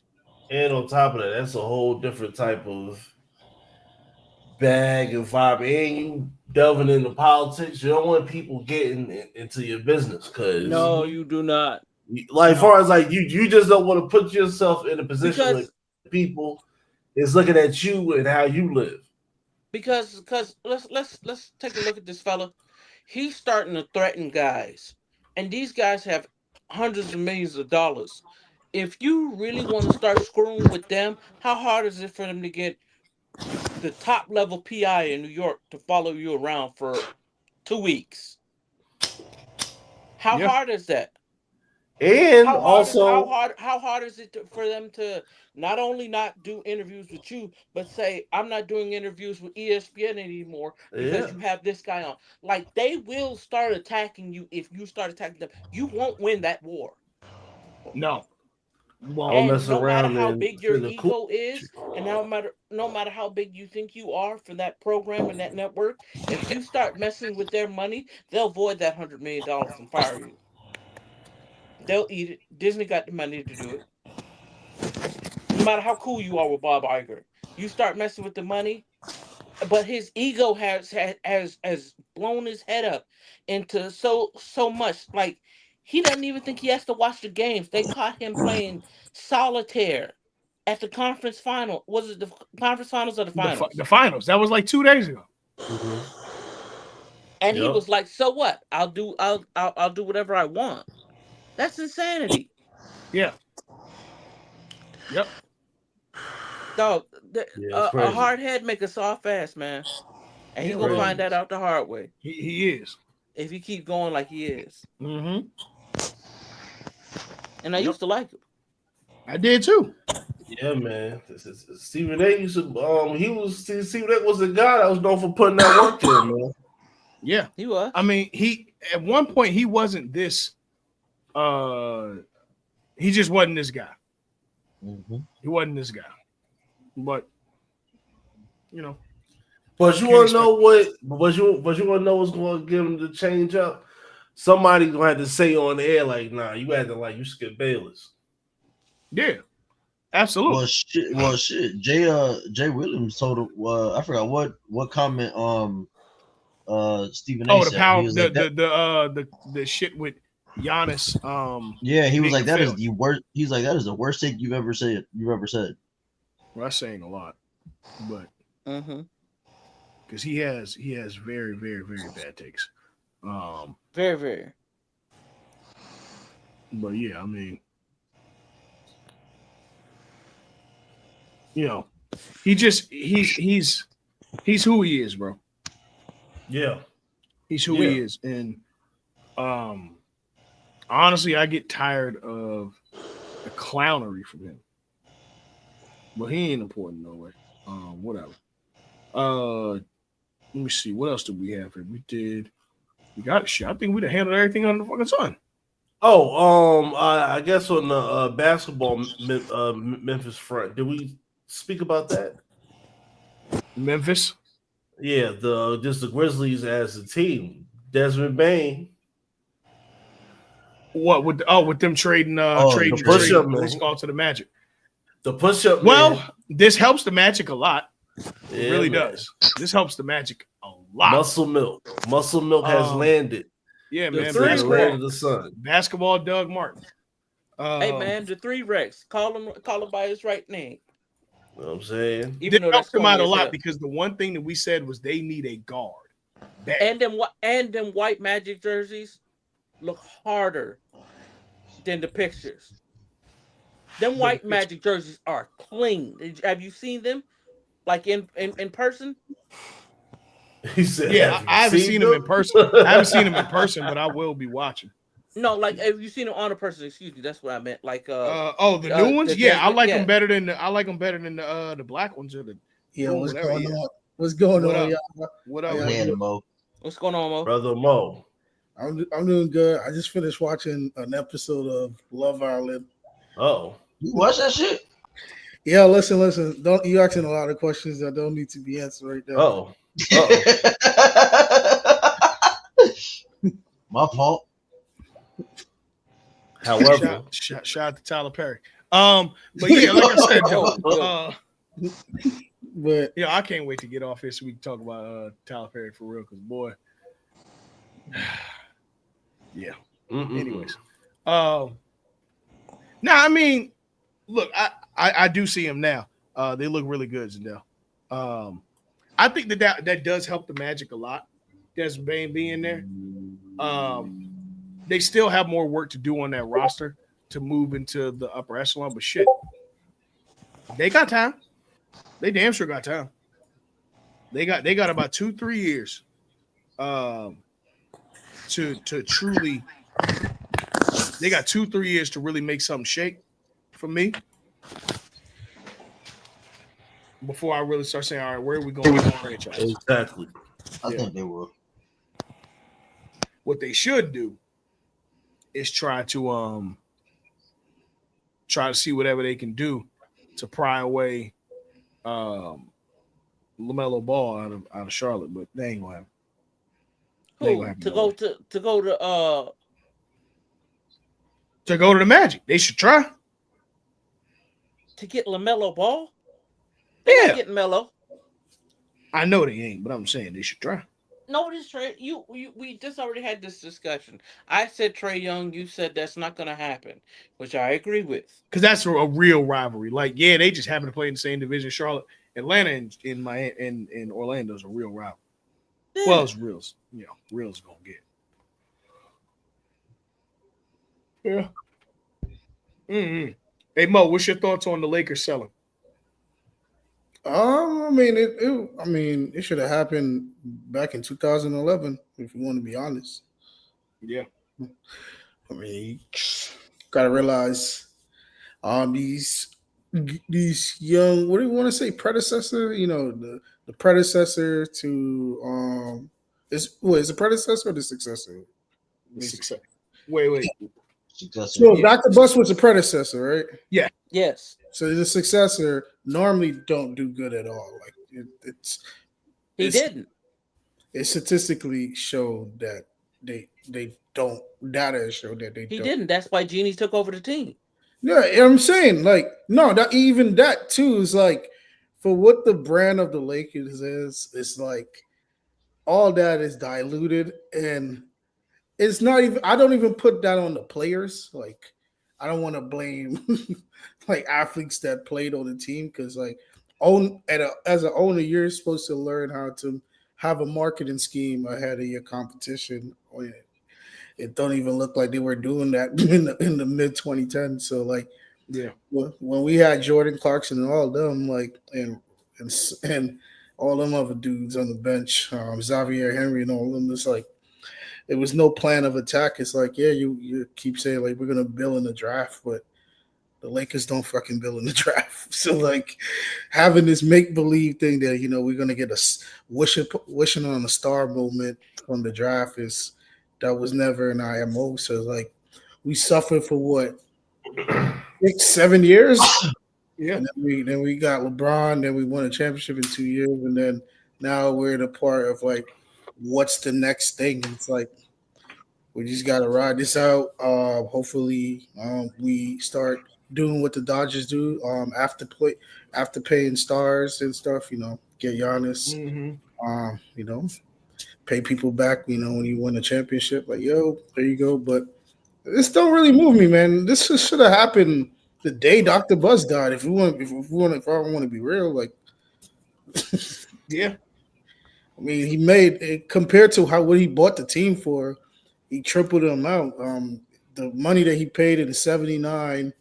And on top of that, that's a whole different type of bag and vibe. And you delving into politics, you don't want people getting into your business because no, you do not. Like, far as like you just don't want to put yourself in a position where people is looking at you and how you live. Because let's take a look at this fella. He's starting to threaten guys, and these guys have hundreds of millions of dollars. If you really want to start screwing with them, how hard is it for them to get the top level PI in New York to follow you around for 2 weeks? How hard is that? And how hard is it for them to not only not do interviews with you, but say, I'm not doing interviews with ESPN anymore because you have this guy on. Like, they will start attacking you if you start attacking them. You won't win that war. No. And no matter how big your ego is, and no matter how big you think you are for that program and that network, if you start messing with their money, they'll void that $100 million and fire you. They'll eat it. Disney got the money to do it. No matter how cool you are with Bob Iger, you start messing with the money, but his ego has blown his head up into so much. Like, he doesn't even think he has to watch the games. They caught him playing solitaire at the conference final. Was it the conference finals or the finals? The finals. That was like 2 days ago. Mm-hmm. And he was like, "So what? I'll do whatever I want." That's insanity. Yeah. Yep. Dog, a hard head make a soft ass, man. And he's gonna find that out the hard way. He is. If he keep going like he is. Mm-hmm. And I used to like him. I did too. Yeah, man. Stephen A. used to Stephen A. was the guy that was known for putting that work in, man. Yeah, he was. I mean, he at one point he wasn't this. He just wasn't this guy. Mm-hmm. He wasn't this guy. But you know. But you want to know what? But you want to know what's going to give him the change up? Somebody gonna have to say on the air like, "Nah, you acting like you Skip Bayless." Yeah, absolutely. Well, shit. Jay Williams told him. I forgot what comment. Stephen A. said. The power. The shit with Giannis. Yeah, he was like, "That is the worst." He's like, "That is the worst take you've ever said." Well, that's saying a lot, but because he has very, very, very bad takes. Very, very. But yeah, I mean, you know, he's who he is, bro. Yeah, he's who he is, and honestly, I get tired of the clownery from him. But he ain't important no way. Whatever. Let me see. What else did we have here? We got shit. I think we'd have handled everything under the fucking sun. I guess on the basketball Memphis front, did we speak about that? Memphis. Yeah, the Grizzlies as a team. Desmond Bain. What with with them trading the push up man. what's called to the Magic. The push up well, man. This helps the Magic a lot. It really man. does. This helps the Magic a lot. Muscle Milk has landed. Yeah, the man. Three land of the sun. Basketball Doug Martin. Hey man, the 3 Rex. Call him by his right name. You know what I'm saying? Even though that's come out a lot because the one thing that we said was they need a guard. And them white Magic jerseys look harder than the pictures. Them white Magic jerseys are clean. Have you seen them? Like in person? He said, yeah, I haven't seen them in person. I haven't seen them in person, but I will be watching. No, like have you seen them on a person? Excuse me, that's what I meant. Like the new ones? Yeah, I like them better than the black ones or the what's going on? What's going on, y'all? What up, Mo? What's going on, Mo? Brother Mo. I'm doing good. I just finished watching an episode of Love Island. Oh. You watch that shit? Yeah, listen. Don't you asking a lot of questions that don't need to be answered right now. My fault. However, shout out to Tyler Perry. But yeah, like I said, but yeah, I can't wait to get off here so we can talk about Tyler Perry for real. Because boy, yeah. Anyways, I mean, look, I do see him now. They look really good, Zendel. I think that does help the Magic a lot. Desmond Bain being there. They still have more work to do on that roster to move into the upper echelon, but shit, they got time. They damn sure got time. They got about 2-3 years to truly. They got 2-3 years to really make something shake for me before I really start saying, all right, where are we going with the franchise? Exactly. I think they will. What they should do is try to see whatever they can do to pry away LaMelo Ball out of Charlotte, but they ain't gonna have to go to the Magic. They should try to get LaMelo Ball. They're not getting Melo. I know they ain't, but I'm saying they should try. No, this Trey. We just already had this discussion. I said Trae Young. You said that's not going to happen, which I agree with. Because that's a real rivalry. Like, yeah, they just happen to play in the same division. Charlotte, Atlanta, and in Orlando is a real rivalry. Yeah. Well, it's reals. Reals gonna get. Yeah. Hey Mo, what's your thoughts on the Lakers selling? I mean, it should have happened back in 2011, if you want to be honest. Yeah. I mean, gotta realize, these young, what do you want to say, predecessor? The predecessor to is the predecessor or the successor? The successor. Wait. So Dr. Bus was the predecessor, right? Yeah. Yes. So the successor normally don't do good at all. Like he didn't. It statistically showed that they don't. Data showed that he didn't. That's why Genie took over the team. Yeah, I'm saying like no, that too is like for what the brand of the Lakers is. It's like all that is diluted and. It's not even. I don't even put that on the players. Like, I don't want to blame like athletes that played on the team because, like, as an owner, you're supposed to learn how to have a marketing scheme ahead of your competition. It don't even look like they were doing that in the mid 2010s. So, like, yeah, when we had Jordan Clarkson and all of them, like, and all them other dudes on the bench, Xavier Henry and all of them, it's like. It was no plan of attack. It's like, yeah, you keep saying like we're gonna build in the draft, but the Lakers don't fucking build in the draft. So like having this make believe thing that we're gonna get a wishing on a star moment from the draft that was never an IMO. So like we suffered for what 6-7 years. Yeah. And then we got LeBron. Then we won a championship in 2 years, and then now we're at a part of like, what's the next thing? And it's like we just got to ride this out. Hopefully, we start doing what the Dodgers do. After paying stars and stuff. Get Giannis. Pay people back. When you win a championship, like yo, there you go. But this don't really move me, man. This should have happened the day Dr. Buzz died. If I want to be real, like, yeah. I mean, he made compared to what he bought the team for, he tripled the amount. The money that he paid in '79,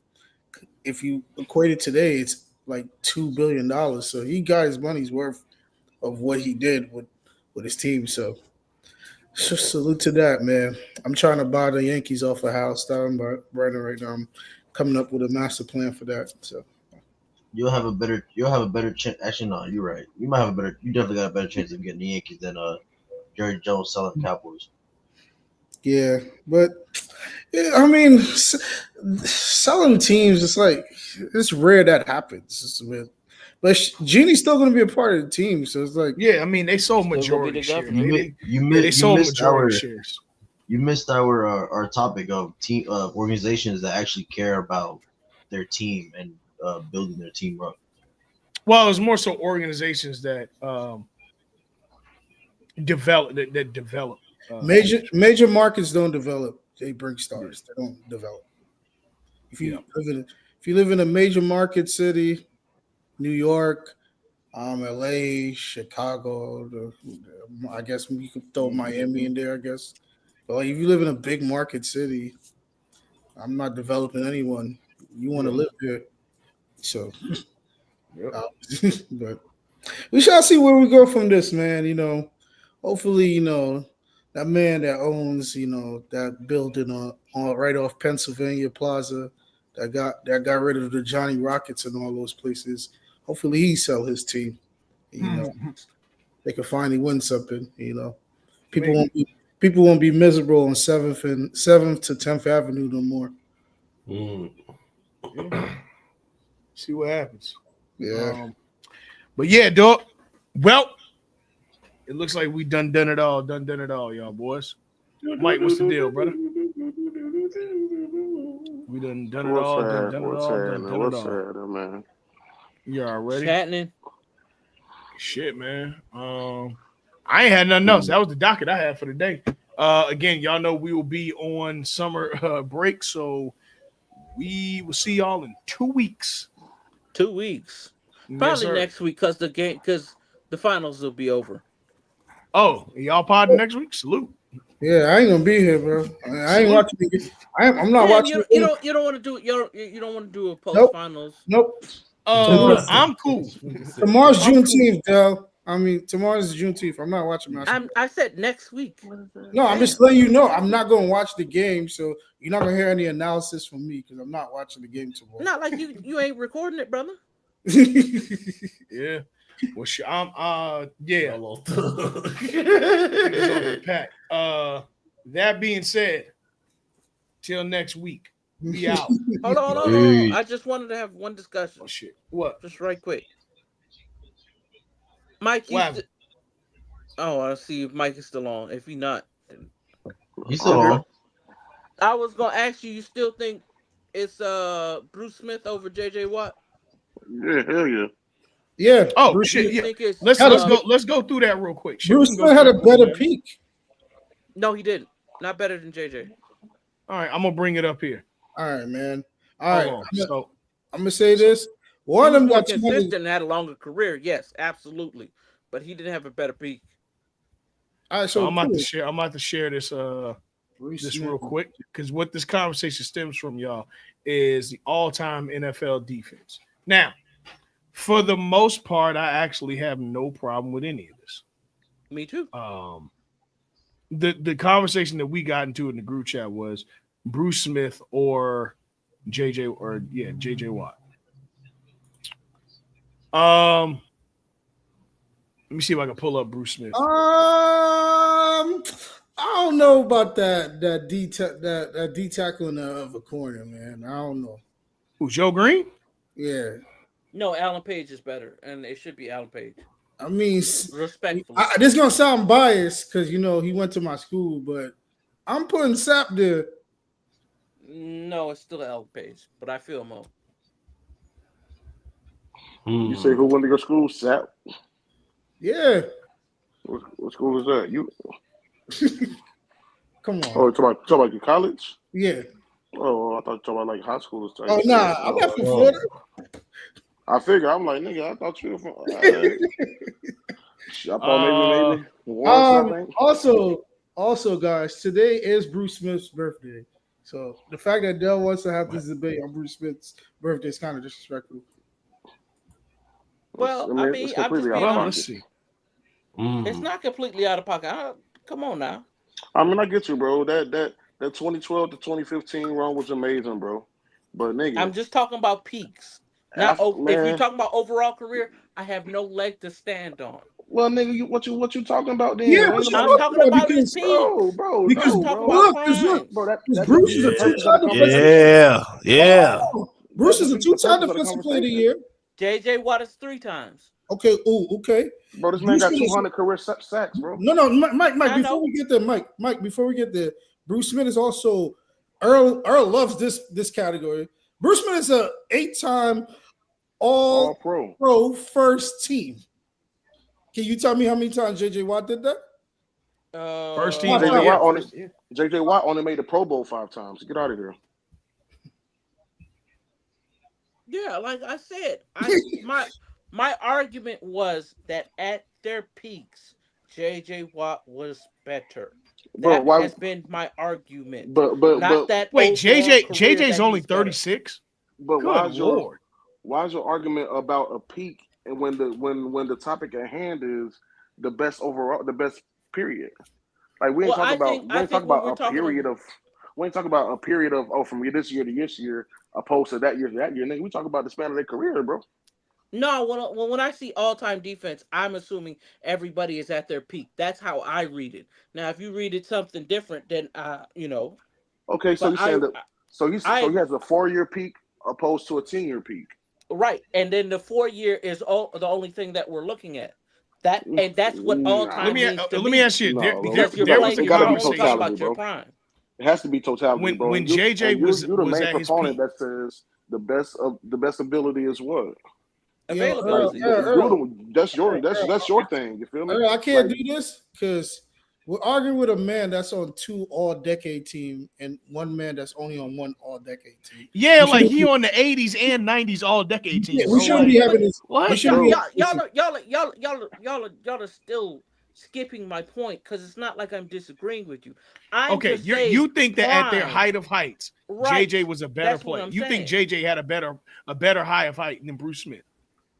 if you equate it today, it's like $2 billion. So he got his money's worth of what he did with his team. So salute to that, man. I'm trying to buy the Yankees off a house that I'm running right now. I'm coming up with a master plan for that. So you'll have a better chance. Actually, no, you're right. You definitely got a better chance of getting the Yankees than Jerry Jones selling Cowboys. Yeah, but I mean, selling teams, it's rare that happens. But Genie's still going to be a part of the team, so it's like, yeah. I mean, they sold majority shares. They sold majority shares. You missed our topic of team organizations that actually care about their team and building their team up. Well, it was more so organizations that develop. Major markets don't develop; they bring stars. They don't develop. If you live in a major market city, New York, LA, Chicago, I guess you could throw Miami in there. I guess, but like, if you live in a big market city, I'm not developing anyone. You want to live there, so. But we shall see where we go from this, man. Hopefully, that man that owns, that building on right off Pennsylvania Plaza that got rid of the Johnny Rockets and all those places. Hopefully, he sell his team. They can finally win something. People won't be miserable on 7th to 10th Avenue no more. Yeah. See what happens. Yeah. But yeah, dog. Well, it looks like we done it all. Done it all, y'all boys. Mike, what's the deal, brother? We done it all. Done it all. Man? You all ready? Happening. Shit, man. I ain't had nothing else. That was the docket I had for the day. Again, y'all know we will be on summer break, so we will see y'all in 2 weeks. 2 weeks. Probably next week because the finals will be over. Oh, y'all podding next week? Salute. Yeah, I ain't gonna be here, bro. I ain't watching it. I'm not watching it. You don't want to do you don't want to do a post finals. Nope. I'm cool. Tomorrow's Juneteenth, though. I mean, tomorrow's Juneteenth. I'm not watching basketball. I said next week. No, I'm just letting you know I'm not going to watch the game, so you're not going to hear any analysis from me because I'm not watching the game tomorrow. Not like you ain't recording it, brother. Yeah. Well, yeah. Pack. That being said, till next week, be out. Hold on. I just wanted to have one discussion. Oh shit! What? Just right quick. Mike, I see if Mike is still on. If he's not, then he's still on. I was gonna ask you. You still think it's Bruce Smith over J.J. Watt? Yeah, hell yeah. Yeah. Oh shit! Yeah. Let's go through that real quick. Bruce Smith had a better peak. No, he didn't. Not better than J.J. All right, I'm gonna bring it up here. All right, man. All right. So I'm gonna say this. One of them got consistent and had a longer career. Yes, absolutely. But he didn't have a better peak. All right, so I'm about to share this real quick because what this conversation stems from, y'all, is the all-time NFL defense. Now, for the most part, I actually have no problem with any of this. Me too. The conversation that we got into in the group chat was Bruce Smith or JJ Watt. Let me see if I can pull up Bruce Smith. I don't know about that D tackling of a corner, man. I don't know. Who, Joe Green? Yeah. No, Alan Page is better, and it should be Alan Page. I mean, Respectfully. this is gonna sound biased because he went to my school, but I'm putting Sap there. No, it's still Alan Page, but I feel Mo. You say who went to your school? Sap. Yeah. What school is that? You? Come on. Oh, talk about your college? Yeah. Oh, I thought you talking about like high school. Oh nah, I'm not from Florida. I figure I'm like nigga. I thought you were from. I thought maybe once. Also, guys, today is Bruce Smith's birthday. So the fact that Dell wants to have this debate on Bruce Smith's birthday is kind of disrespectful. Well, I mean, I'm just being honest. Let's see. It's not completely out of pocket. Come on now. I mean, I get you, bro. That 2012 to 2015 run was amazing, bro. But nigga, I'm just talking about peaks. Now, if you're talking about overall career, I have no leg to stand on. Well, nigga, what you talking about then? Yeah, I'm talking about his peaks. Bro, because Bruce is a two-time Bruce is a two-time defensive player of the year. J.J. Watt is 3 times. Okay. Okay. Bro, this man got 200 career sacks, bro. No, Mike. Before we get there, Mike. Before we get there, Bruce Smith is also Earl loves this category. Bruce Smith is a 8-time All Pro first team. Can you tell me how many times J.J. Watt did that? First team. J.J. Watt only made the Pro Bowl 5 times. Get out of here. Yeah, like I said, my argument was that at their peaks, J.J. Watt was better. That has been my argument. But wait, JJ's only 36. But why is your argument about a peak and when the topic at hand is the best overall, the best period? Like we ain't talking about a period of from this year to this year opposed to that year to that year. Nigga, we talk about the span of their career, bro. No, when I see all-time defense, I'm assuming everybody is at their peak. That's how I read it. Now, if you read it something different, then Okay, so you're saying that so he has a 4-year peak opposed to a 10-year peak. Right, and then the 4-year is the only thing that we're looking at. That's what all-time means to let me ask you. There was a conversation about your prime. It has to be totality, bro. When JJ was the main at his proponent peak, that says the best ability is what? Availability. That's your thing. You feel me? I can't do this because we're arguing with a man that's on 2 all-decade team and one man that's only on 1 all-decade team. Yeah, like he on the 80s and 90s all-decade team. Yeah, we shouldn't be having this. What? Y'all are still skipping my point because it's not like I'm disagreeing with you. You think that at their height of heights, right, JJ was a better player. You think JJ had a better high of height than Bruce Smith?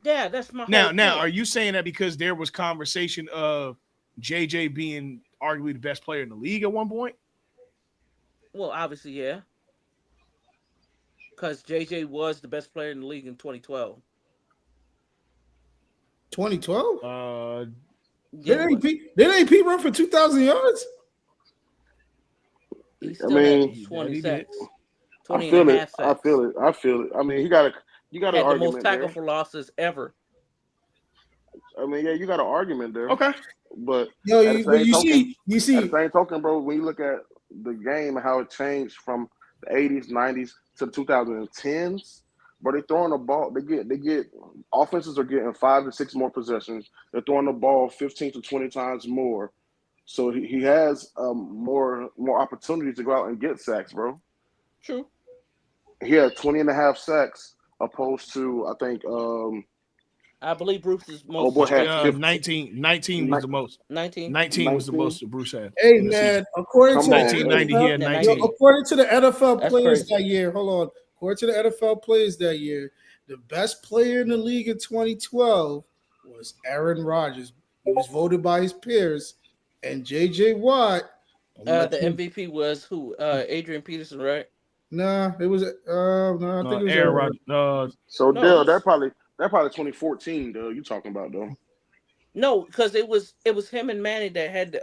Yeah, that's my now. Are you saying that because there was conversation of JJ being arguably the best player in the league at one point? Well, obviously, yeah, because JJ was the best player in the league in 2012. 2012? Did AP run for 2,000 yards? He still had 20 sacks. 20 and a half sacks. I feel it. I mean, you got had an argument the most tackle there. for losses ever. I mean, yeah, you got an argument there. Okay, but you see, at the same token, bro, when you look at the game and how it changed from the 80s, 90s to the 2010s, but they throwing the ball. They get offenses are getting 5 to 6 more possessions. They're throwing the ball 15 to 20 times more. So he has more opportunities to go out and get sacks, bro. True. He had 20 and a half sacks opposed to, I think, I believe Bruce's most. Had 19 was the most. 19 was the most that Bruce had. Hey man, according to 1990, he had 19. According to the NFL players that year, hold on. According to the NFL players that year, the best player in the league in 2012 was Aaron Rodgers. He was voted by his peers, and J.J. Watt. The MVP was who? Adrian Peterson, right? Nah, it was. No, I think it was Aaron Rodgers. So Dale, they're probably 2014. Though you talking about though? No, because it was him and Manny that had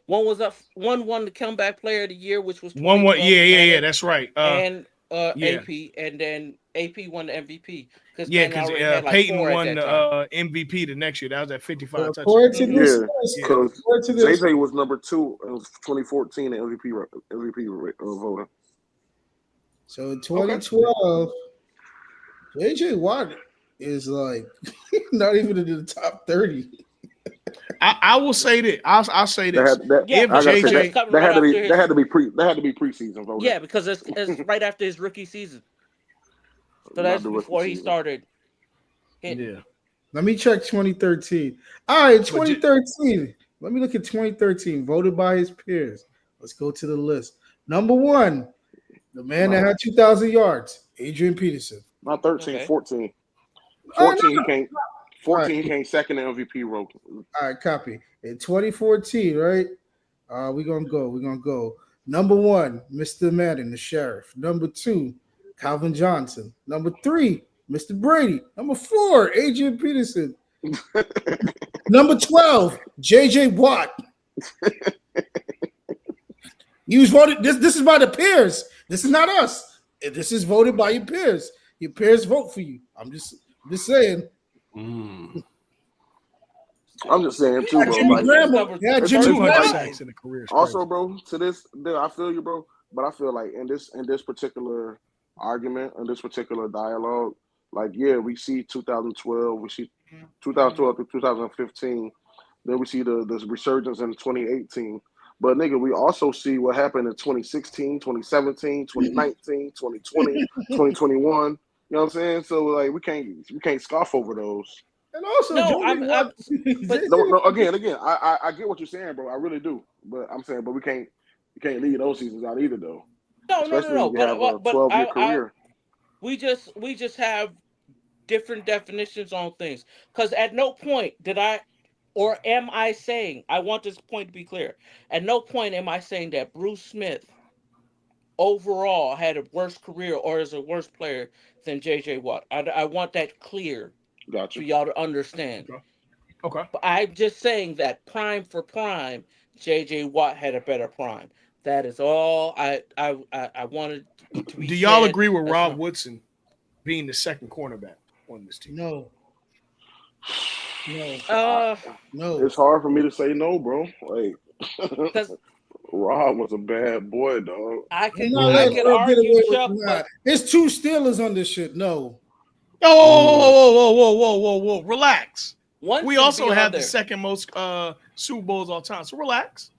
One won the comeback player of the year, which was 1-1. 2012. Yeah. That's right. And yeah. AP, and then AP won the MVP because Yeah, Manning because already had like Peyton 4 at won that time. the MVP the next year. That was at 55 According touchdowns. to this, because JJ was number 2 in 2014 in MVP voter. So in 2012, JJ Watt is like not even in the top 30. I will say that. I'll say this. If JJ, that had to be preseason voting. Yeah, because it's right after his rookie season. So that's before he started hitting. Yeah. Let me check 2013. All right, 2013. Let me look at 2013. Voted by his peers. Let's go to the list. Number 1, the man that had 2,000 yards, Adrian Peterson. Not 13, 14. 14, he came. 14, he came second in MVP vote. All right, copy. In 2014, right? We're gonna go. Number 1, Mr. Madden, the sheriff. Number 2, Calvin Johnson. Number 3, Mr. Brady. Number 4, Adrian Peterson. Number 12, JJ Watt. You was voted. This is by the peers. This is not us. This is voted by your peers. Your peers vote for you. I'm just saying. I'm just saying too, bro. Jimmy Graham, Jimmy Graham in the career. Also, bro, to this, I feel you, bro. But I feel like in this particular argument, in this particular dialogue, like we see 2012, we see 2012 through 2015, then we see the resurgence in 2018. But nigga, we also see what happened in 2016, 2017, 2019, 2020, 2021. You know what I'm saying? So like we can't scoff over those. And also, again, I get what you're saying, bro. I really do. But I'm saying, but we can't leave those seasons out either, though. No. When you have a 12-year career. We just have different definitions on things. Because at no point did I, or am I saying, I want this point to be clear. At no point am I saying that Bruce Smith overall had a worse career or is a worse player than JJ Watt. I want that clear. Gotcha. For y'all to understand. Okay. But I'm just saying that prime for prime, JJ Watt had a better prime. That is all I wanted to be. Do y'all agree with Rob Woodson being the second cornerback on this team? No. No. It's hard for me to say no, bro. Like Rob was a bad boy, dog. I can argue. There's 2 Steelers on this shit. No. Whoa. Relax. We also have the second most Super Bowls all time. So relax.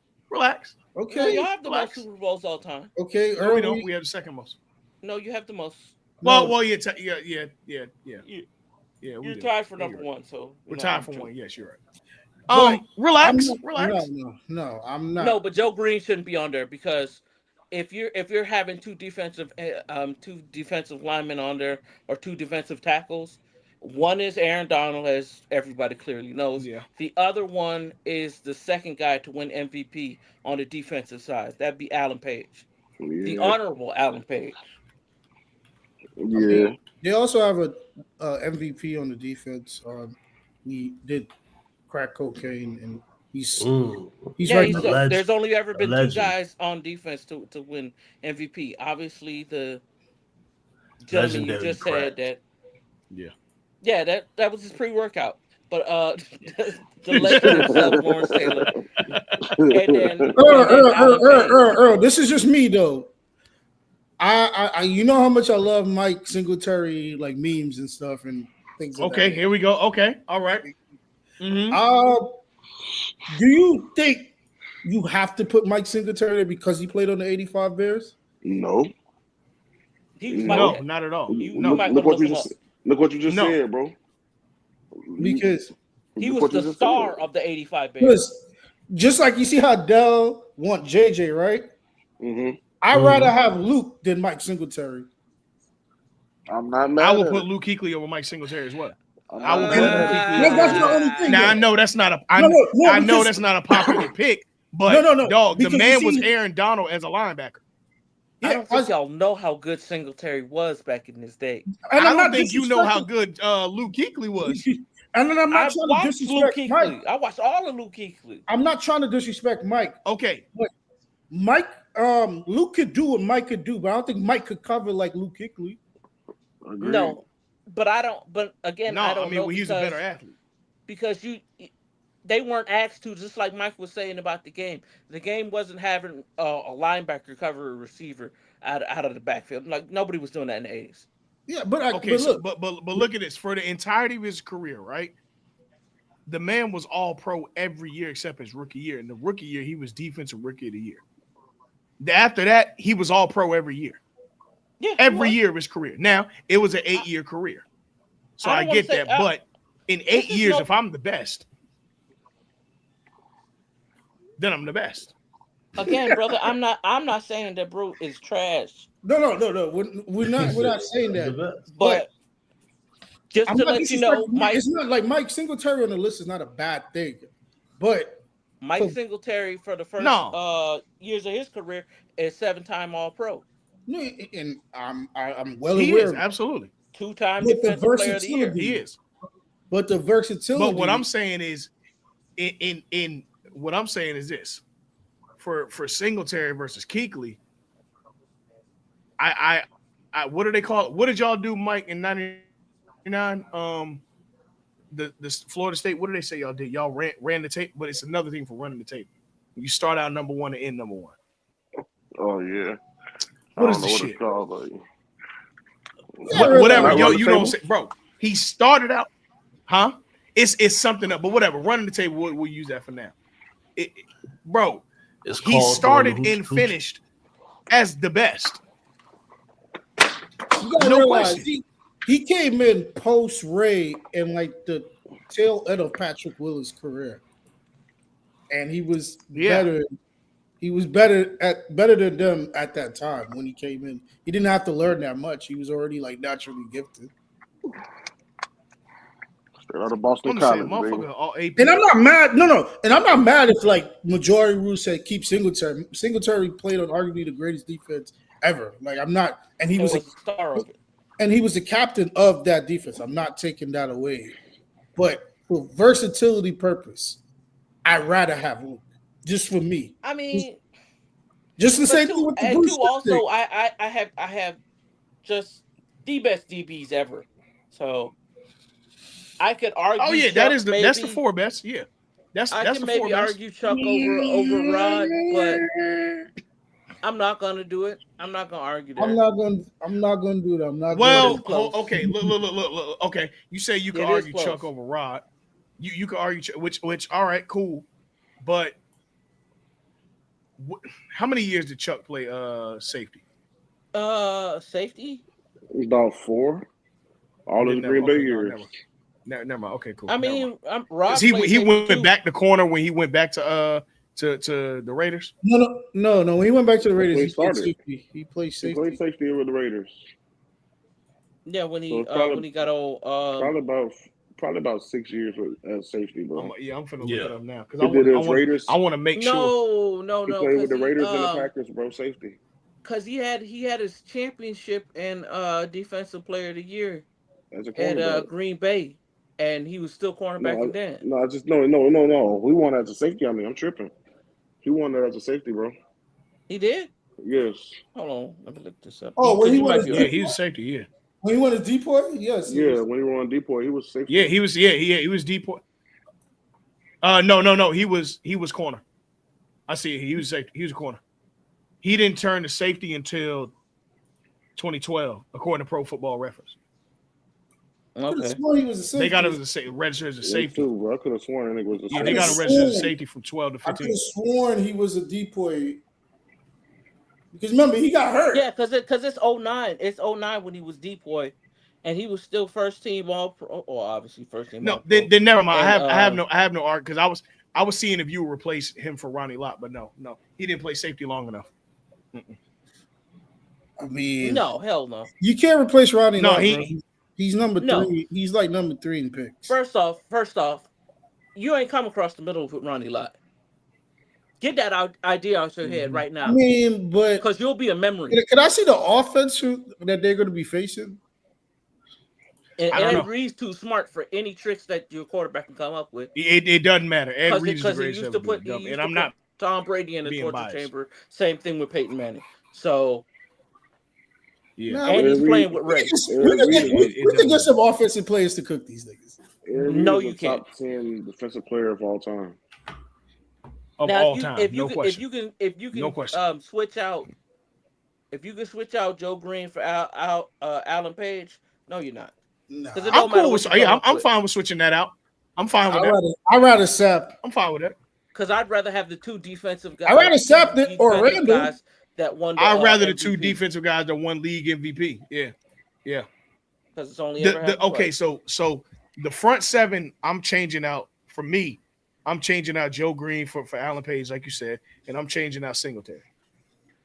Okay. No, y'all have the most Super Bowls all time. Okay. No, we don't. We have the second most. No, you have the most. Well, yeah. You're tied for number 1, so we're tied for 1. Yes, you're right. Relax. No, I'm not. No, but Joe Green shouldn't be on there because if you're having two defensive linemen on there or 2 defensive tackles, one is Aaron Donald, as everybody clearly knows. Yeah. The other one is the second guy to win MVP on the defensive side. That'd be Alan Page, the honorable Alan Page. Yeah. Okay. They also have a MVP on the defense. He did crack cocaine, and he's right. There's only ever been 2 guys on defense to win MVP. Obviously, the gentleman you just said that. Yeah, that was his pre-workout. But the legend himself, Lawrence Taylor. And then Earl, this is just me though. I you know how much I love Mike Singletary, like memes and stuff and things. Okay, here we go. Okay, all right. Mm-hmm. Do you think you have to put Mike Singletary there because he played on the '85 Bears? No. No, not at all. Look what you just said, bro. Because he was the star of the '85 Bears. Just like you see how Dell want JJ, right? Mm-hmm. I'd rather have Luke than Mike Singletary. I'm not mad. I will put Luke Kuechly over Mike Singletary as well. I will put Luke Kuechly. That's the only thing. Now I know that's not a. I know that's not a popular pick, but dog, the man was Aaron Donald as a linebacker. I don't think y'all know how good Singletary was back in his day. I don't think you know how good Luke Kuechly was. And then I'm not I trying to watched Luke disrespect Mike. Kuechly. I watched all of Luke Kuechly. I'm not trying to disrespect Mike. Okay. But Mike, Luke could do what Mike could do, but I don't think Mike could cover like Luke Kuechly. Agreed. No, but I don't. But again, No, I don't know well, he's a better athlete because they weren't asked to. Just like Mike was saying about the game wasn't having a linebacker cover a receiver out of the backfield. Like nobody was doing that in the 80s. Yeah, but look at this for the entirety of his career, right? The man was all pro every year except his rookie year. In the rookie year, he was defensive rookie of the year. After that, he was all pro every year. Yeah, every year of his career. Now, it was an 8-year career. So I get that. But in 8 years, if I'm the best, then I'm the best. Again, brother, I'm not saying that bro is trash. No. We're not saying that. But just to let you know, Mike, it's not like Mike Singletary on the list is not a bad thing. But Mike Singletary for the first years of his career is 7-time All-Pro. No, and I'm well aware. Is, absolutely. 2-time defensive player of the year. He is. But the versatility. But what I'm saying is, in what I'm saying is this: for Singletary versus Kuechly, I what do they call it? What did y'all do, Mike, in '99? The Florida State. What did they say y'all did? Y'all ran the tape, but it's another thing for running the tape. You start out number 1 and end number 1. Oh yeah. What is the shit? It's called, like, whatever, yo, you don't say, bro. He started out, huh? It's something up, but whatever. Running the table, we'll use that for now. Bro, he started and finished as the best. You gotta realize he came in post Ray and like the tail end of Patrick Willis' career, and he was better. He was better than them at that time when he came in. He didn't have to learn that much. He was already like naturally gifted. Straight out of Boston College, and I'm not mad. No, and I'm not mad if like majority rule said keep Singletary. Singletary played on arguably the greatest defense ever. Like I'm not, and he was a star of it. And he was the captain of that defense. I'm not taking that away, but for versatility purpose, I'd rather have Luke. Just for me. I mean, just the same thing with the Bruce. Also, I have just the best DBs ever. So I could argue. Oh yeah, Chuck, that's the 4 best. Yeah, that's the 4 best. I can maybe argue Chuck over Rod, but I'm not gonna do it. I'm not gonna argue that. I'm not gonna do that. I'm not. Well, okay. Look. Okay, you say you can argue Chuck over Rod. You can argue which. All right, cool, but. How many years did Chuck play safety? Safety? About 4. All of the Green Bay years. Never mind. Okay, cool. I mean, Rob he went back the corner when he went back to the Raiders. No. When he went back to the Raiders, he played safety. He played safety. He played safety with the Raiders. Yeah, when he got old. Probably about 6 years with safety, bro. I'm finna look it up now because I want to make sure. No. He played with the Raiders and the Packers, bro. Safety. Because he had his championship and defensive player of the year at Green Bay, and he was still cornerback then. No. We won as a safety. I mean, I'm tripping. He won that as a safety, bro. He did? Yes. Hold on, let me look this up. Oh, when he won, he was safety. Yeah. When he went to depoy, yes. Yeah, when he went on depoy, he was safety. Yeah, he was. Yeah, he was depoy. No. He was corner. I see. He was safety. He was a corner. He didn't turn to safety until 2012, according to Pro Football Reference. Okay. He was a safety. They got him as a registered as a safety. Too, bro. I could have sworn that was a safety. They got him registered as a safety from 12 to 15. I could have sworn he was a depoy. Because remember, he got hurt. Yeah, because it's 09. It's 09 when he was depoy, and he was still first team all pro, or obviously first team. No, then never mind. And, I have no art because I was seeing if you would replace him for Ronnie Lott, but no, he didn't play safety long enough. I mean, no, hell no. You can't replace Ronnie Lott. He's number 3. No. He's like number 3 in picks. First off, you ain't come across the middle with Ronnie Lott. Get that idea out your head right now. I mean, but because you'll be a memory. Can I see the offense that they're going to be facing? And Ed Reed's too smart for any tricks that your quarterback can come up with. It doesn't matter. Ed Reed is the greatest ever to do it. And I'm not Tom Brady in the torture biased. chamber. Same thing with Peyton Manning. So yeah, and he's playing with Ray. We can get some offensive players to cook these niggas. No, you can't. Top 10 defensive player of all time. Of all time, if you can no question. Switch out. If you can switch out Joe Green for Alan Page, no, you're not. No. I'm cool with. Yeah, I'm fine with switching that out. I'm fine with that. I'd rather Sapp. I'm fine with that. Because I'd rather have the two defensive guys. I'd rather Sapp or Randall. Guys that won. I'd rather the MVP. two defensive guys that won league MVP. Yeah. Because it's only ever okay. So the front seven, I'm changing out for me. I'm changing out Joe Green for Alan Page, like you said, and I'm changing out Singletary.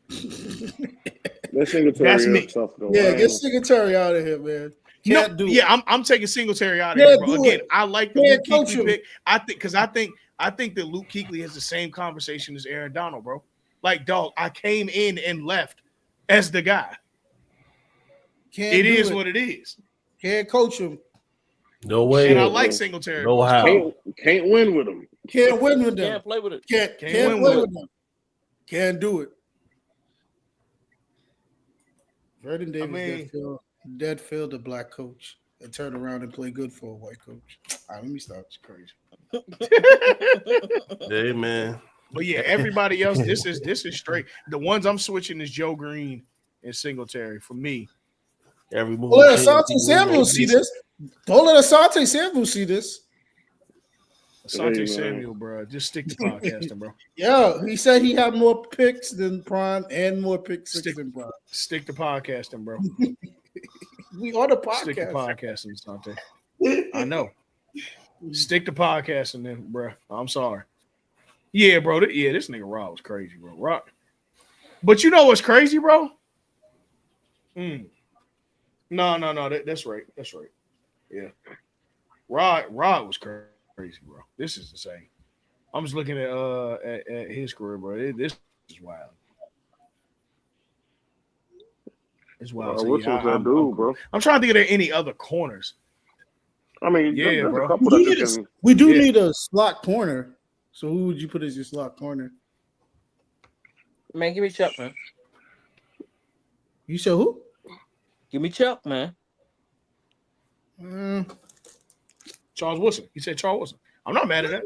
That's me. Tough, though. Yeah, get Singletary out of here, man. I'm taking Singletary out of here, bro. Again, I like the Luke Kuechly pick. I think that Luke Kuechly has the same conversation as Aaron Donald, bro. Like, dog, I came in and left as the guy. It is what it is. Can't coach him. No way. And I like Singletary. No how. Can't win with him. Can't win with them. Can't play with it. Can't win with them. Can't do it. Vernon Davis dead failed a black coach and turn around and play good for a white coach. All right, let me stop. It's crazy. Hey, man. But yeah, everybody else, this is straight. The ones I'm switching is Joe Green and Singletary for me. Every move. Don't let Asante Samuel see this. Don't let Asante Samuel see this. Asante Samuel, bro. Just stick to podcasting, bro. Yeah, he said he had more picks than Prime and more picks than Prime. Stick to podcasting, bro. We are the podcast. Stick to podcasting, Asante. I know. Stick to podcasting, then, bro. I'm sorry. Yeah, bro. This nigga Rob was crazy, bro. Rob. But you know what's crazy, bro? No. That's right. That's right. Yeah. Rod was crazy, bro. This is insane. I'm just looking at his career, bro. This is wild. It's wild. So, what's that dude, bro? I'm trying to think of any other corners. I mean, yeah, bro. We do need a slot corner. So who would you put as your slot corner? Man, give me Chuck, man. You said who? Give me Chuck, man. Charles Woodson. You said Charles Woodson. I'm not mad at that.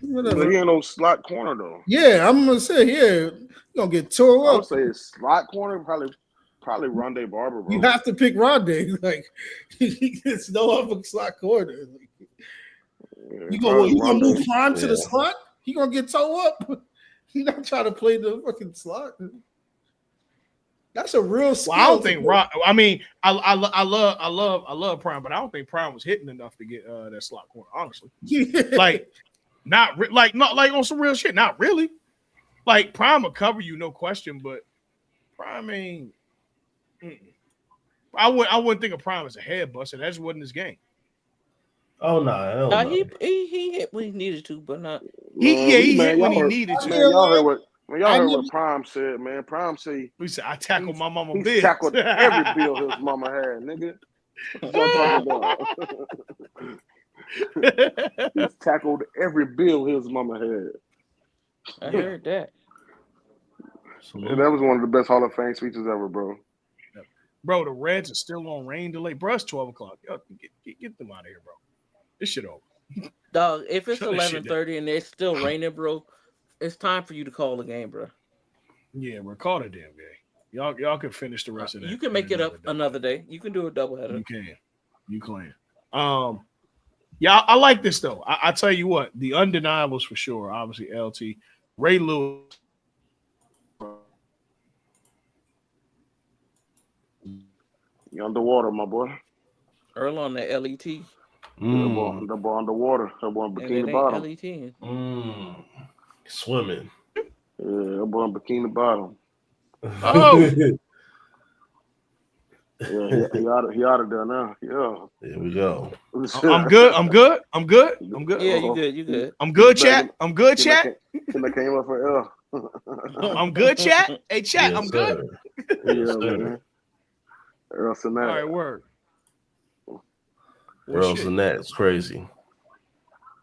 But he ain't no slot corner though. Yeah, I'm gonna say you're gonna get tore up. I would say slot corner probably Rondé Barber, bro. You have to pick Rondé. Like it's no other slot corner. You gonna move Prime to the slot? He gonna get tore up. He not trying to play the fucking slot. That's a real skill. Well, I don't think Rock. I mean, I love Prime, but I don't think Prime was hitting enough to get that slot corner. Honestly, like not on some real shit. Not really. Like Prime will cover you, no question. But Prime ain't. I wouldn't think of Prime as a head buster. That just wasn't his game. Oh no! He hit when he needed to, but not. He hit when he needed to. Man, y'all heard what Prime said, man. Prime said he said, "I tackled my mama. He tackled every bill his mama had, nigga." He's tackled every bill his mama had. I heard that. And that was one of the best Hall of Fame speeches ever, bro. Bro, the Reds are still on rain delay. Bro, it's 12 o'clock. Yo, get them out of here, bro. This shit over. Dog, if it's 11:30 and it's still raining, bro, it's time for you to call the game, bro. Yeah, bro, call the damn game. Y'all can finish the rest of that. You can make it up another day. You can do a doubleheader. You can. Yeah, I like this though. I tell you what, the undeniables for sure. Obviously, LT, Ray Lewis. You underwater, my boy. Earl on the LET. The ball underwater. That boy on Bikini Bottom. LET. Swimming. Yeah, that boy on Bikini Bottom. Oh. Yeah, he out of there now. Yeah. There we go. I'm good. Yeah, you good. I'm good, chat. Can I came up for L. I'm good, chat. Hey, chat, I'm good. Yeah, man. All right, word. Girls and that's crazy.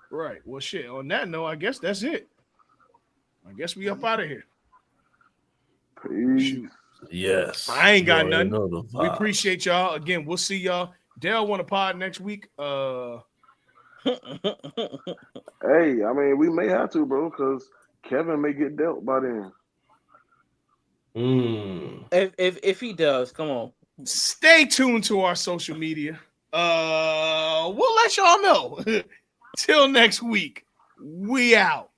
Right. Well, shit. On that note, I guess that's it. I guess we up out of here. Peace. Shoot. Yes. I ain't got nothing. We appreciate y'all. Again, we'll see y'all. Dale want a pod next week. Hey, I mean, we may have to, bro, because Kevin may get dealt by then. If he does, come on. Stay tuned to our social media. We'll let y'all know. Till next week. We out.